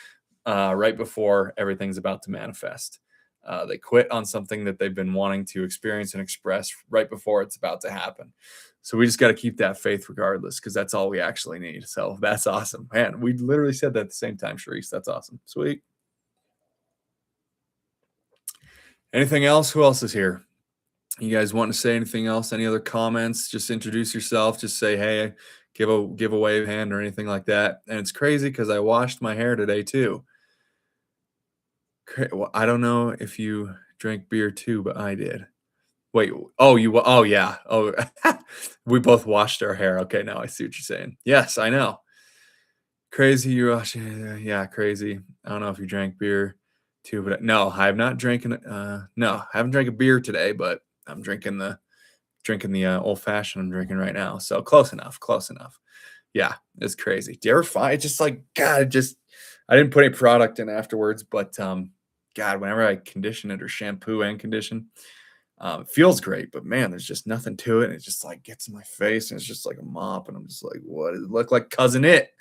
right before everything's about to manifest. They quit on something that they've been wanting to experience and express right before it's about to happen. So we just got to keep that faith regardless, because that's all we actually need. So that's awesome. Man, we literally said that at the same time, Charisse. That's awesome. Sweet. Anything else? Who else is here? You guys want to say anything else? Any other comments? Just introduce yourself. Just say, hey, give a wave hand or anything like that. And it's crazy because I washed my hair today too. Well, I don't know if you drank beer too, but I did. Wait, oh yeah. Oh, we both washed our hair. Okay, now I see what you're saying. Yes, I know. Crazy, you wash. Yeah, crazy. I don't know if you drank beer too, but no, I have not drinking. No, I haven't drank a beer today, but I'm drinking the old fashioned I'm drinking right now. So close enough. Yeah, it's crazy. Do you ever find it just like God? I didn't put any product in afterwards, but God, whenever I condition it or shampoo and condition, it feels great. But man, there's just nothing to it. And it just like gets in my face, and it's just like a mop, and I'm just like, what does it look like? Cousin It.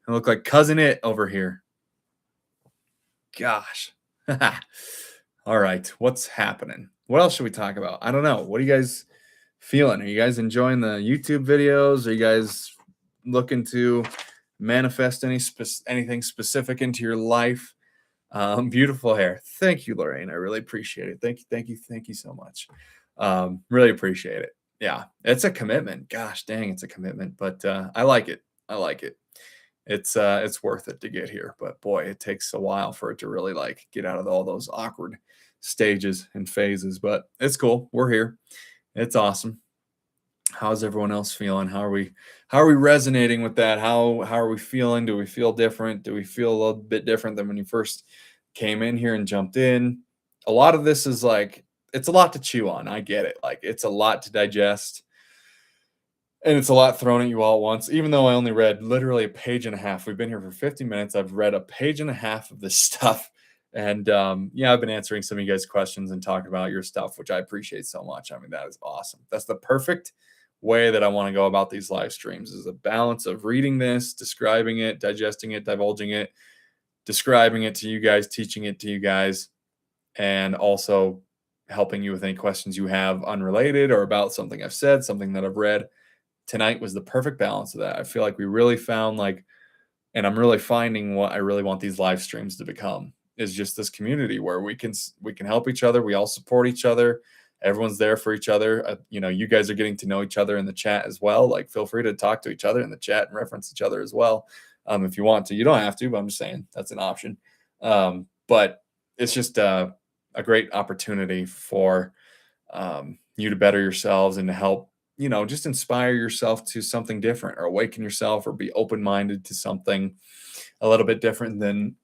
I look like Cousin It over here. Gosh. All right, what's happening? What else should we talk about? I don't know. What are you guys feeling? Are you guys enjoying the YouTube videos? Are you guys looking to manifest anything specific into your life? Beautiful hair. Thank you, Lorraine. I really appreciate it. Thank you so much. Really appreciate it. Yeah, it's a commitment. Gosh dang, it's a commitment, but I like it. It's worth it to get here, but boy, it takes a while for it to really like get out of all those awkward stages and phases, but it's cool. We're here. It's awesome. How's everyone else feeling? How are we resonating with that? How are we feeling? Do we feel different? Do we feel a little bit different than when you first came in here and jumped in? A lot of this is like, it's a lot to chew on. I get it. Like, it's a lot to digest, and it's a lot thrown at you all at once. Even though I only read literally a page and a half. We've been here for 50 minutes. I've read a page and a half of this stuff. And yeah, I've been answering some of you guys' questions and talking about your stuff, which I appreciate so much. I mean, that is awesome. That's the perfect way that I want to go about these live streams, is a balance of reading this, describing it, digesting it, divulging it, describing it to you guys, teaching it to you guys, and also helping you with any questions you have unrelated or about something I've said, something that I've read. Tonight was the perfect balance of that. I feel like we really found, like, and I'm really finding what I really want these live streams to become, is just this community where we can help each other. We all support each other. Everyone's there for each other. You guys are getting to know each other in the chat as well. Like, feel free to talk to each other in the chat and reference each other as well, if you want to. You don't have to, but I'm just saying that's an option. But it's just a great opportunity for you to better yourselves and to help, just inspire yourself to something different, or awaken yourself, or be open-minded to something a little bit different than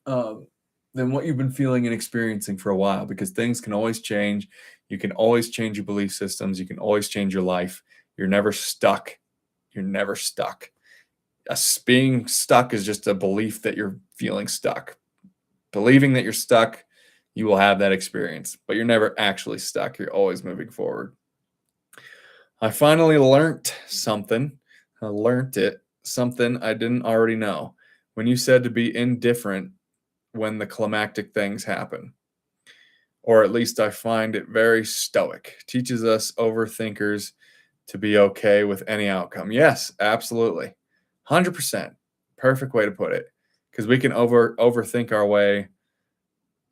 what you've been feeling and experiencing for a while, because things can always change. You can always change your belief systems. You can always change your life. You're never stuck. You're never stuck. Being stuck is just a belief that you're feeling stuck. Believing that you're stuck, you will have that experience, but you're never actually stuck. You're always moving forward. I finally learned something. I learned something I didn't already know. When you said to be indifferent when the climactic things happen, or at least I find it very stoic. Teaches us overthinkers to be okay with any outcome. Yes, absolutely. 100%. Perfect way to put it. Because we can overthink our way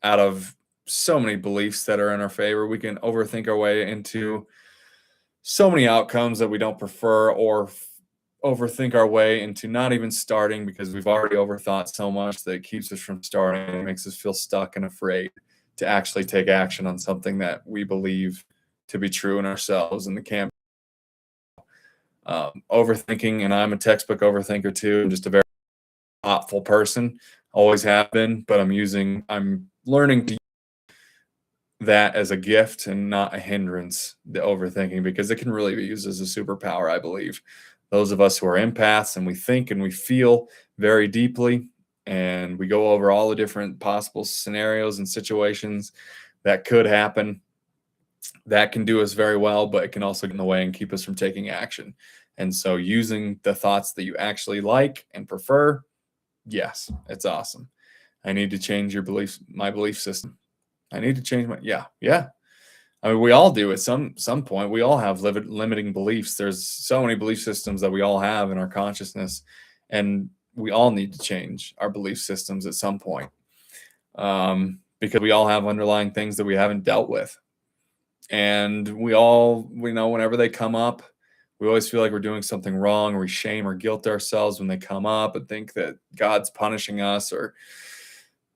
out of so many beliefs that are in our favor. We can overthink our way into so many outcomes that we don't prefer, or overthink our way into not even starting, because we've already overthought so much that it keeps us from starting. It makes us feel stuck and afraid to actually take action on something that we believe to be true in ourselves. And the camp overthinking, and I'm a textbook overthinker too. I'm just a very thoughtful person, always have been, but I'm learning to use that as a gift and not a hindrance, the overthinking, because it can really be used as a superpower, I believe. Those of us who are empaths, and we think and we feel very deeply, and we go over all the different possible scenarios and situations that could happen, that can do us very well, but it can also get in the way and keep us from taking action. And so using the thoughts that you actually like and prefer, yes, it's awesome. I need to change my belief system. I need to change yeah. I mean, we all do at some point. We all have limiting beliefs. There's so many belief systems that we all have in our consciousness, and we all need to change our belief systems at some point, because we all have underlying things that we haven't dealt with. And we know whenever they come up, we always feel like we're doing something wrong, or we shame or guilt ourselves when they come up, and think that God's punishing us, or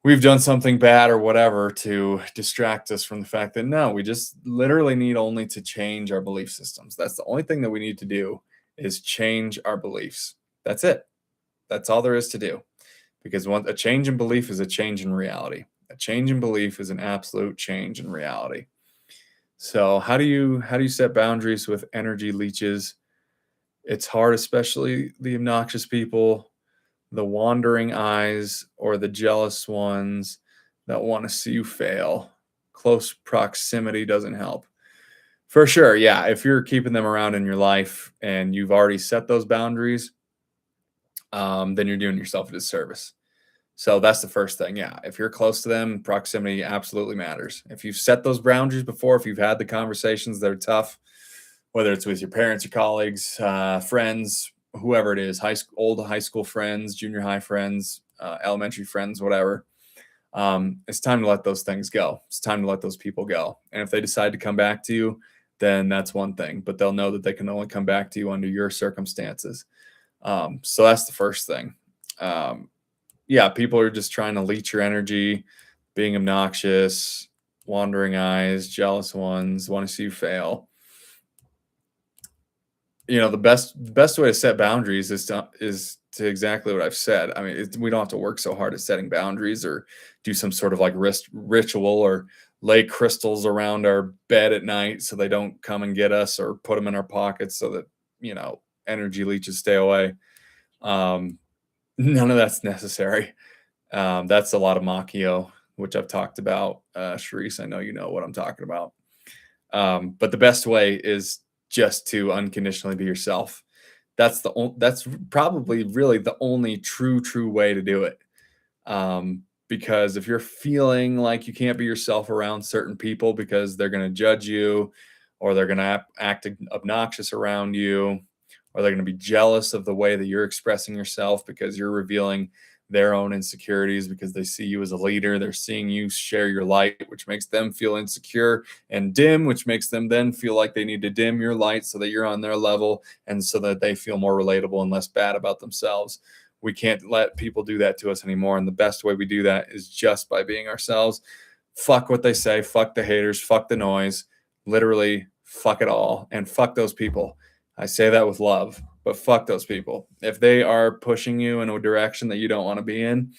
we've done something bad or whatever, to distract us from the fact that no, we just literally need only to change our belief systems. That's the only thing that we need to do, is change our beliefs. That's it. That's all there is to do. Because a change in belief is a change in reality. A change in belief is an absolute change in reality. So how do you set boundaries with energy leeches? It's hard, especially the obnoxious people, the wandering eyes, or the jealous ones that want to see you fail. Close proximity doesn't help. For sure, yeah. If you're keeping them around in your life and you've already set those boundaries, then you're doing yourself a disservice. So that's the first thing. Yeah. If you're close to them, proximity absolutely matters. If you've set those boundaries before, if you've had the conversations that are tough, whether it's with your parents, your colleagues, friends, whoever it is, old high school friends, junior high friends, elementary friends, whatever, it's time to let those things go. It's time to let those people go. And if they decide to come back to you, then that's one thing, but they'll know that they can only come back to you under your circumstances. So that's the first thing. Yeah, people are just trying to leech your energy, being obnoxious, wandering eyes, jealous ones, want to see you fail. The best way to set boundaries is to exactly what I've said. I mean, we don't have to work so hard at setting boundaries or do some sort of like wrist ritual or lay crystals around our bed at night so they don't come and get us, or put them in our pockets so that energy leeches stay away. Um, None of that's necessary. That's a lot of Machio, which I've talked about. Sharice, I know you know what I'm talking about. But the best way is just to unconditionally be yourself. That's probably really the only true way to do it. Because if you're feeling like you can't be yourself around certain people because they're going to judge you, or they're going to act obnoxious around you, or they're going to be jealous of the way that you're expressing yourself because you're revealing their own insecurities, because they see you as a leader, they're seeing you share your light, which makes them feel insecure and dim, which makes them then feel like they need to dim your light so that you're on their level, and so that they feel more relatable and less bad about themselves. We can't let people do that to us anymore. And the best way we do that is just by being ourselves. Fuck what they say. Fuck the haters. Fuck the noise. Literally, fuck it all. And fuck those people. I say that with love, but fuck those people. If they are pushing you in a direction that you don't want to be in,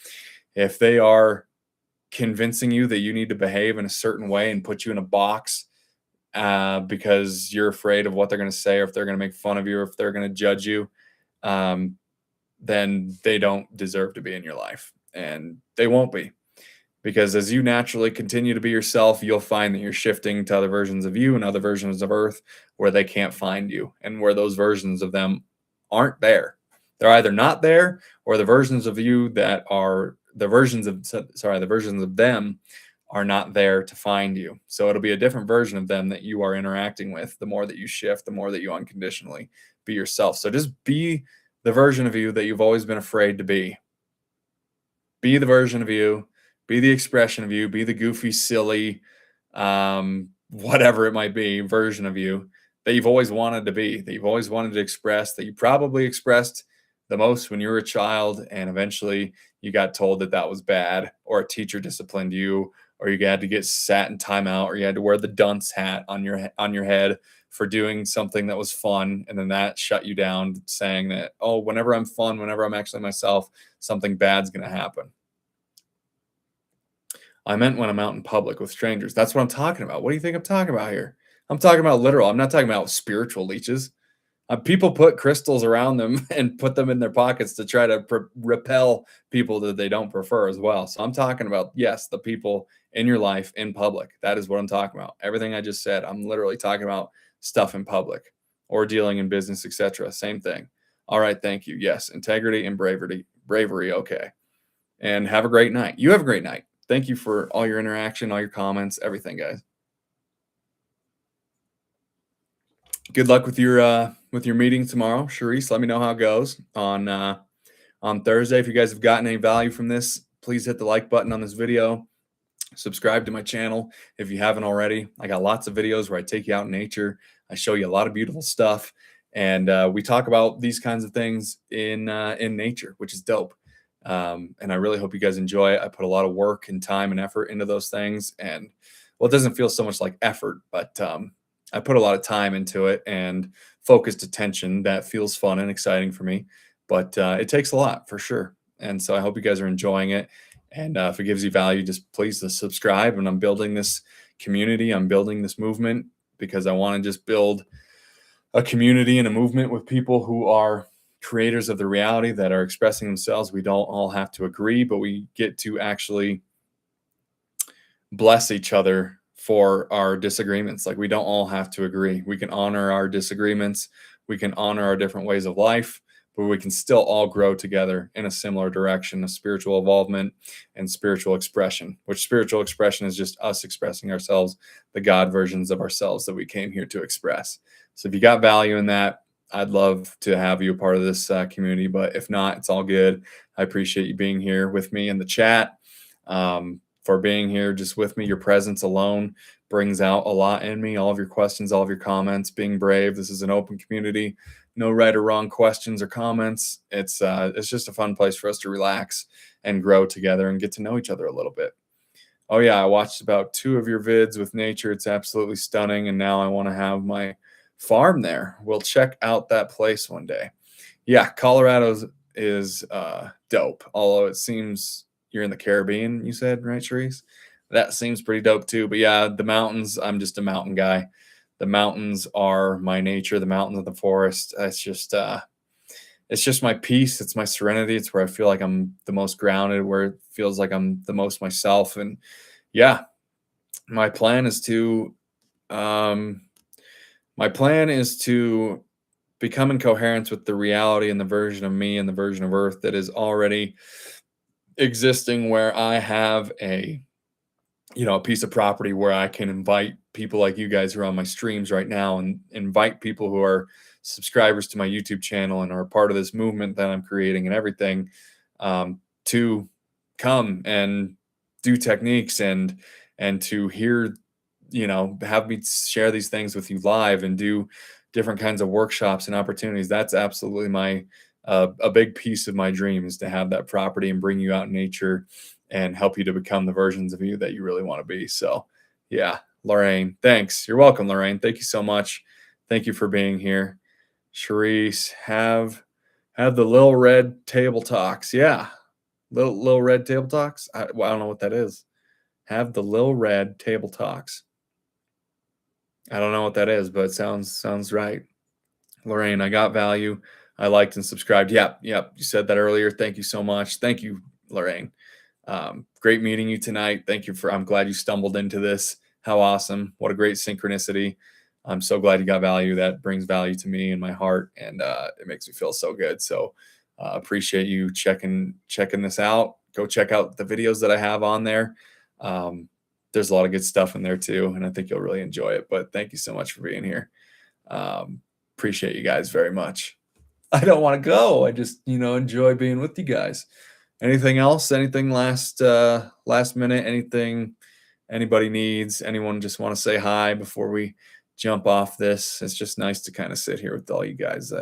if they are convincing you that you need to behave in a certain way and put you in a box because you're afraid of what they're going to say, or if they're going to make fun of you, or if they're going to judge you, um, then they don't deserve to be in your life. And they won't be. Because as you naturally continue to be yourself, you'll find that you're shifting to other versions of you and other versions of Earth where they can't find you, and where those versions of them aren't there. They're either not there, or the versions of you that are the versions of, sorry, the versions of them are not there to find you. So it'll be a different version of them that you are interacting with. The more that you shift, the more that you unconditionally be yourself. So just be the version of you that you've always been afraid to be. Be the version of you, be the expression of you, be the goofy, silly, whatever it might be, version of you that you've always wanted to be, that you've always wanted to express, that you probably expressed the most when you were a child, and eventually you got told that that was bad, or a teacher disciplined you, or you had to get sat in timeout, or you had to wear the dunce hat on your head for doing something that was fun, and then that shut you down, saying that, oh, whenever I'm fun, whenever I'm actually myself, something bad's going to happen. I meant when I'm out in public with strangers. That's what I'm talking about. What do you think I'm talking about here? I'm talking about literal. I'm not talking about spiritual leeches. People put crystals around them and put them in their pockets to try to repel people that they don't prefer as well. So I'm talking about, yes, the people in your life in public. That is what I'm talking about. Everything I just said, I'm literally talking about stuff in public, or dealing in business, etc. Same thing. All right, thank you. Yes, integrity and bravery. Okay. And have a great night. You have a great night. Thank you for all your interaction, all your comments, everything, guys. Good luck with your meeting tomorrow, Sharice. Let me know how it goes on Thursday. If you guys have gotten any value from this, please hit the like button on this video. Subscribe to my channel if you haven't already. I got lots of videos where I take you out in nature. I show you a lot of beautiful stuff, and we talk about these kinds of things in nature, which is dope. And I really hope you guys enjoy it. I put a lot of work and time and effort into those things, and well, it doesn't feel so much like effort, but I put a lot of time into it and focused attention that feels fun and exciting for me, but it takes a lot for sure. And so I hope you guys are enjoying it. And if it gives you value, just please subscribe. And I'm building this community. I'm building this movement because I want to just build a community and a movement with people who are creators of the reality, that are expressing themselves. We don't all have to agree, but we get to actually bless each other for our disagreements. Like, we don't all have to agree. We can honor our disagreements. We can honor our different ways of life, but we can still all grow together in a similar direction of spiritual involvement and spiritual expression, which spiritual expression is just us expressing ourselves, the God versions of ourselves that we came here to express. So if you got value in that, I'd love to have you a part of this community, but if not, it's all good. I appreciate you being here with me in the chat. For being here just with me. Your presence alone brings out a lot in me. All of your questions, all of your comments, being brave. This is an open community. No right or wrong questions or comments. It's just a fun place for us to relax and grow together and get to know each other a little bit. Oh yeah, I watched about 2 of your vids with nature. It's absolutely stunning. And now I want to have my farm there. We'll check out that place one day. Yeah, Colorado's is dope. Although it seems you're in the Caribbean, you said, right, Charisse? That seems pretty dope too. But yeah, the mountains, I'm just a mountain guy. The mountains are my nature, the mountains of the forest. It's just my peace, it's my serenity, it's where I feel like I'm the most grounded, where it feels like I'm the most myself. And yeah, my plan is to um my plan is to become in coherence with the reality and the version of me and the version of Earth that is already existing, where I have a piece of property where I can invite people like you guys who are on my streams right now, and invite people who are subscribers to my YouTube channel and are part of this movement that I'm creating and everything, to come and do techniques and to hear, have me share these things with you live and do different kinds of workshops and opportunities. That's absolutely my a big piece of my dream, is to have that property and bring you out in nature and help you to become the versions of you that you really want to be. So yeah, Lorraine, thanks. You're welcome, Lorraine. Thank you so much. Thank you for being here. Charisse, have the little red table talks. Yeah. Little red table talks. I don't know what that is. Have the little red table talks. I don't know what that is, but it sounds right. Lorraine, I got value. I liked and subscribed. Yep. You said that earlier. Thank you so much. Thank you, Lorraine. Great meeting you tonight. Thank you I'm glad you stumbled into this. How awesome. What a great synchronicity. I'm so glad you got value. That brings value to me in my heart, and it makes me feel so good. So appreciate you checking this out. Go check out the videos that I have on there. There's a lot of good stuff in there too, and I think you'll really enjoy it. But thank you so much for being here. Appreciate you guys very much. I don't want to go. I just, enjoy being with you guys. Anything else? Anything last minute? Anything anybody needs? Anyone just want to say hi before we jump off this? It's just nice to kind of sit here with all you guys.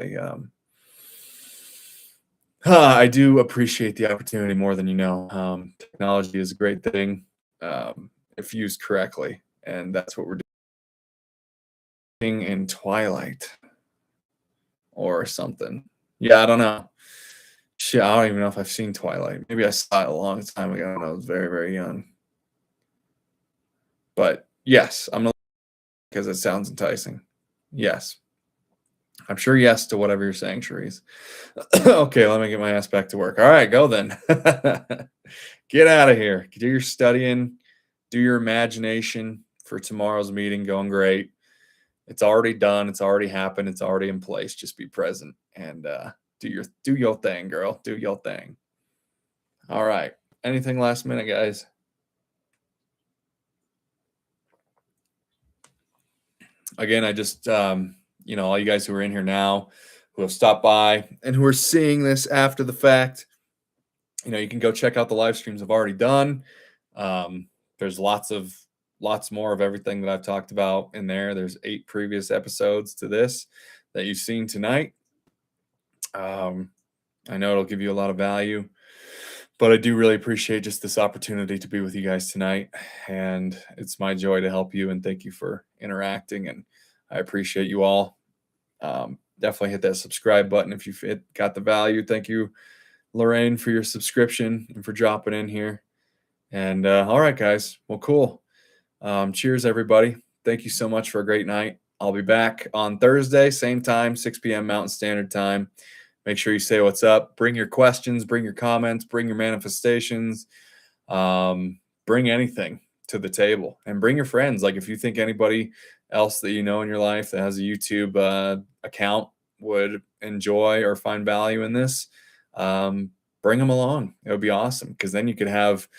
I do appreciate the opportunity more than you know. Technology is a great thing if used correctly, and that's what we're doing in Twilight or something. Yeah, I don't know. Shit, I don't even know if I've seen Twilight. Maybe I saw it a long time ago when I was very, very young. But yes, I'm gonna, because it sounds enticing. Yes. I'm sure yes to whatever you're saying, Charisse. Okay, let me get my ass back to work. All right, go then. Get out of here. Do your studying, do your imagination for tomorrow's meeting. Going great. It's already done. It's already happened. It's already in place. Just be present and do your thing, girl. Do your thing. All right. Anything last minute, guys? Again, I just all you guys who are in here now, who have stopped by and who are seeing this after the fact, you can go check out the live streams I've already done. There's lots more of everything that I've talked about in there. There's 8 previous episodes to this that you've seen tonight. I know it'll give you a lot of value, but I do really appreciate just this opportunity to be with you guys tonight. And it's my joy to help you, and thank you for interacting. And I appreciate you all. Definitely hit that subscribe button if you've got the value. Thank you, Lorraine, for your subscription and for dropping in here. And all right, guys. Well, cool. Cheers, everybody. Thank you so much for a great night. I'll be back on Thursday, same time, 6 p.m. Mountain Standard Time. Make sure you say what's up. Bring your questions, bring your comments, bring your manifestations, bring anything to the table, and bring your friends. Like if you think anybody else that you know in your life that has a YouTube account would enjoy or find value in this, bring them along. It would be awesome, because then you could have,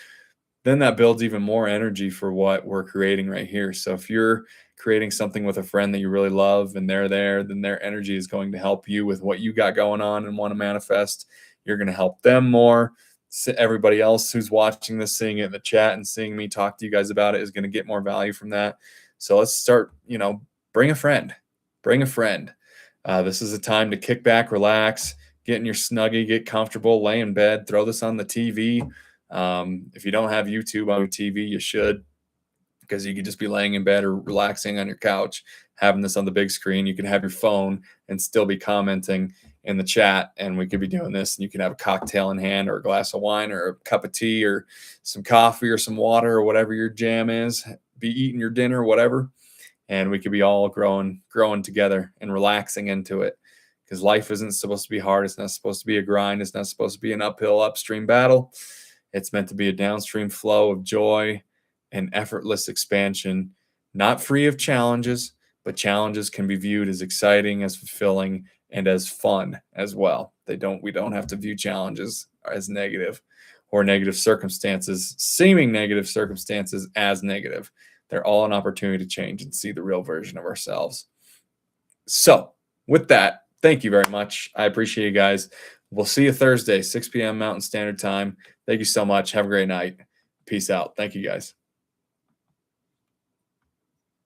then that builds even more energy for what we're creating right here. So if you're creating something with a friend that you really love and they're there, then their energy is going to help you with what you got going on and want to manifest. You're going to help them more. Everybody else who's watching this, seeing it in the chat and seeing me talk to you guys about it, is going to get more value from that. So let's start, bring a friend. Bring a friend. This is a time to kick back, relax, get in your Snuggie, get comfortable, lay in bed, throw this on the TV. If you don't have YouTube on your TV, you should. because you could just be laying in bed or relaxing on your couch, having this on the big screen. You can have your phone and still be commenting in the chat, and we could be doing this, and you can have a cocktail in hand or a glass of wine or a cup of tea or some coffee or some water or whatever your jam is, be eating your dinner, whatever. And we could be all growing together and relaxing into it, because life isn't supposed to be hard. It's not supposed to be a grind. It's not supposed to be an uphill, upstream battle. It's meant to be a downstream flow of joy and effortless expansion, not free of challenges, but challenges can be viewed as exciting, as fulfilling, and as fun as well. We don't have to view challenges as negative, or negative circumstances, seeming negative circumstances, as negative. They're all an opportunity to change and see the real version of ourselves. So with that, thank you very much. I appreciate you guys. We'll see you Thursday, 6 p.m. Mountain Standard Time. Thank you so much. Have a great night. Peace out. Thank you, guys.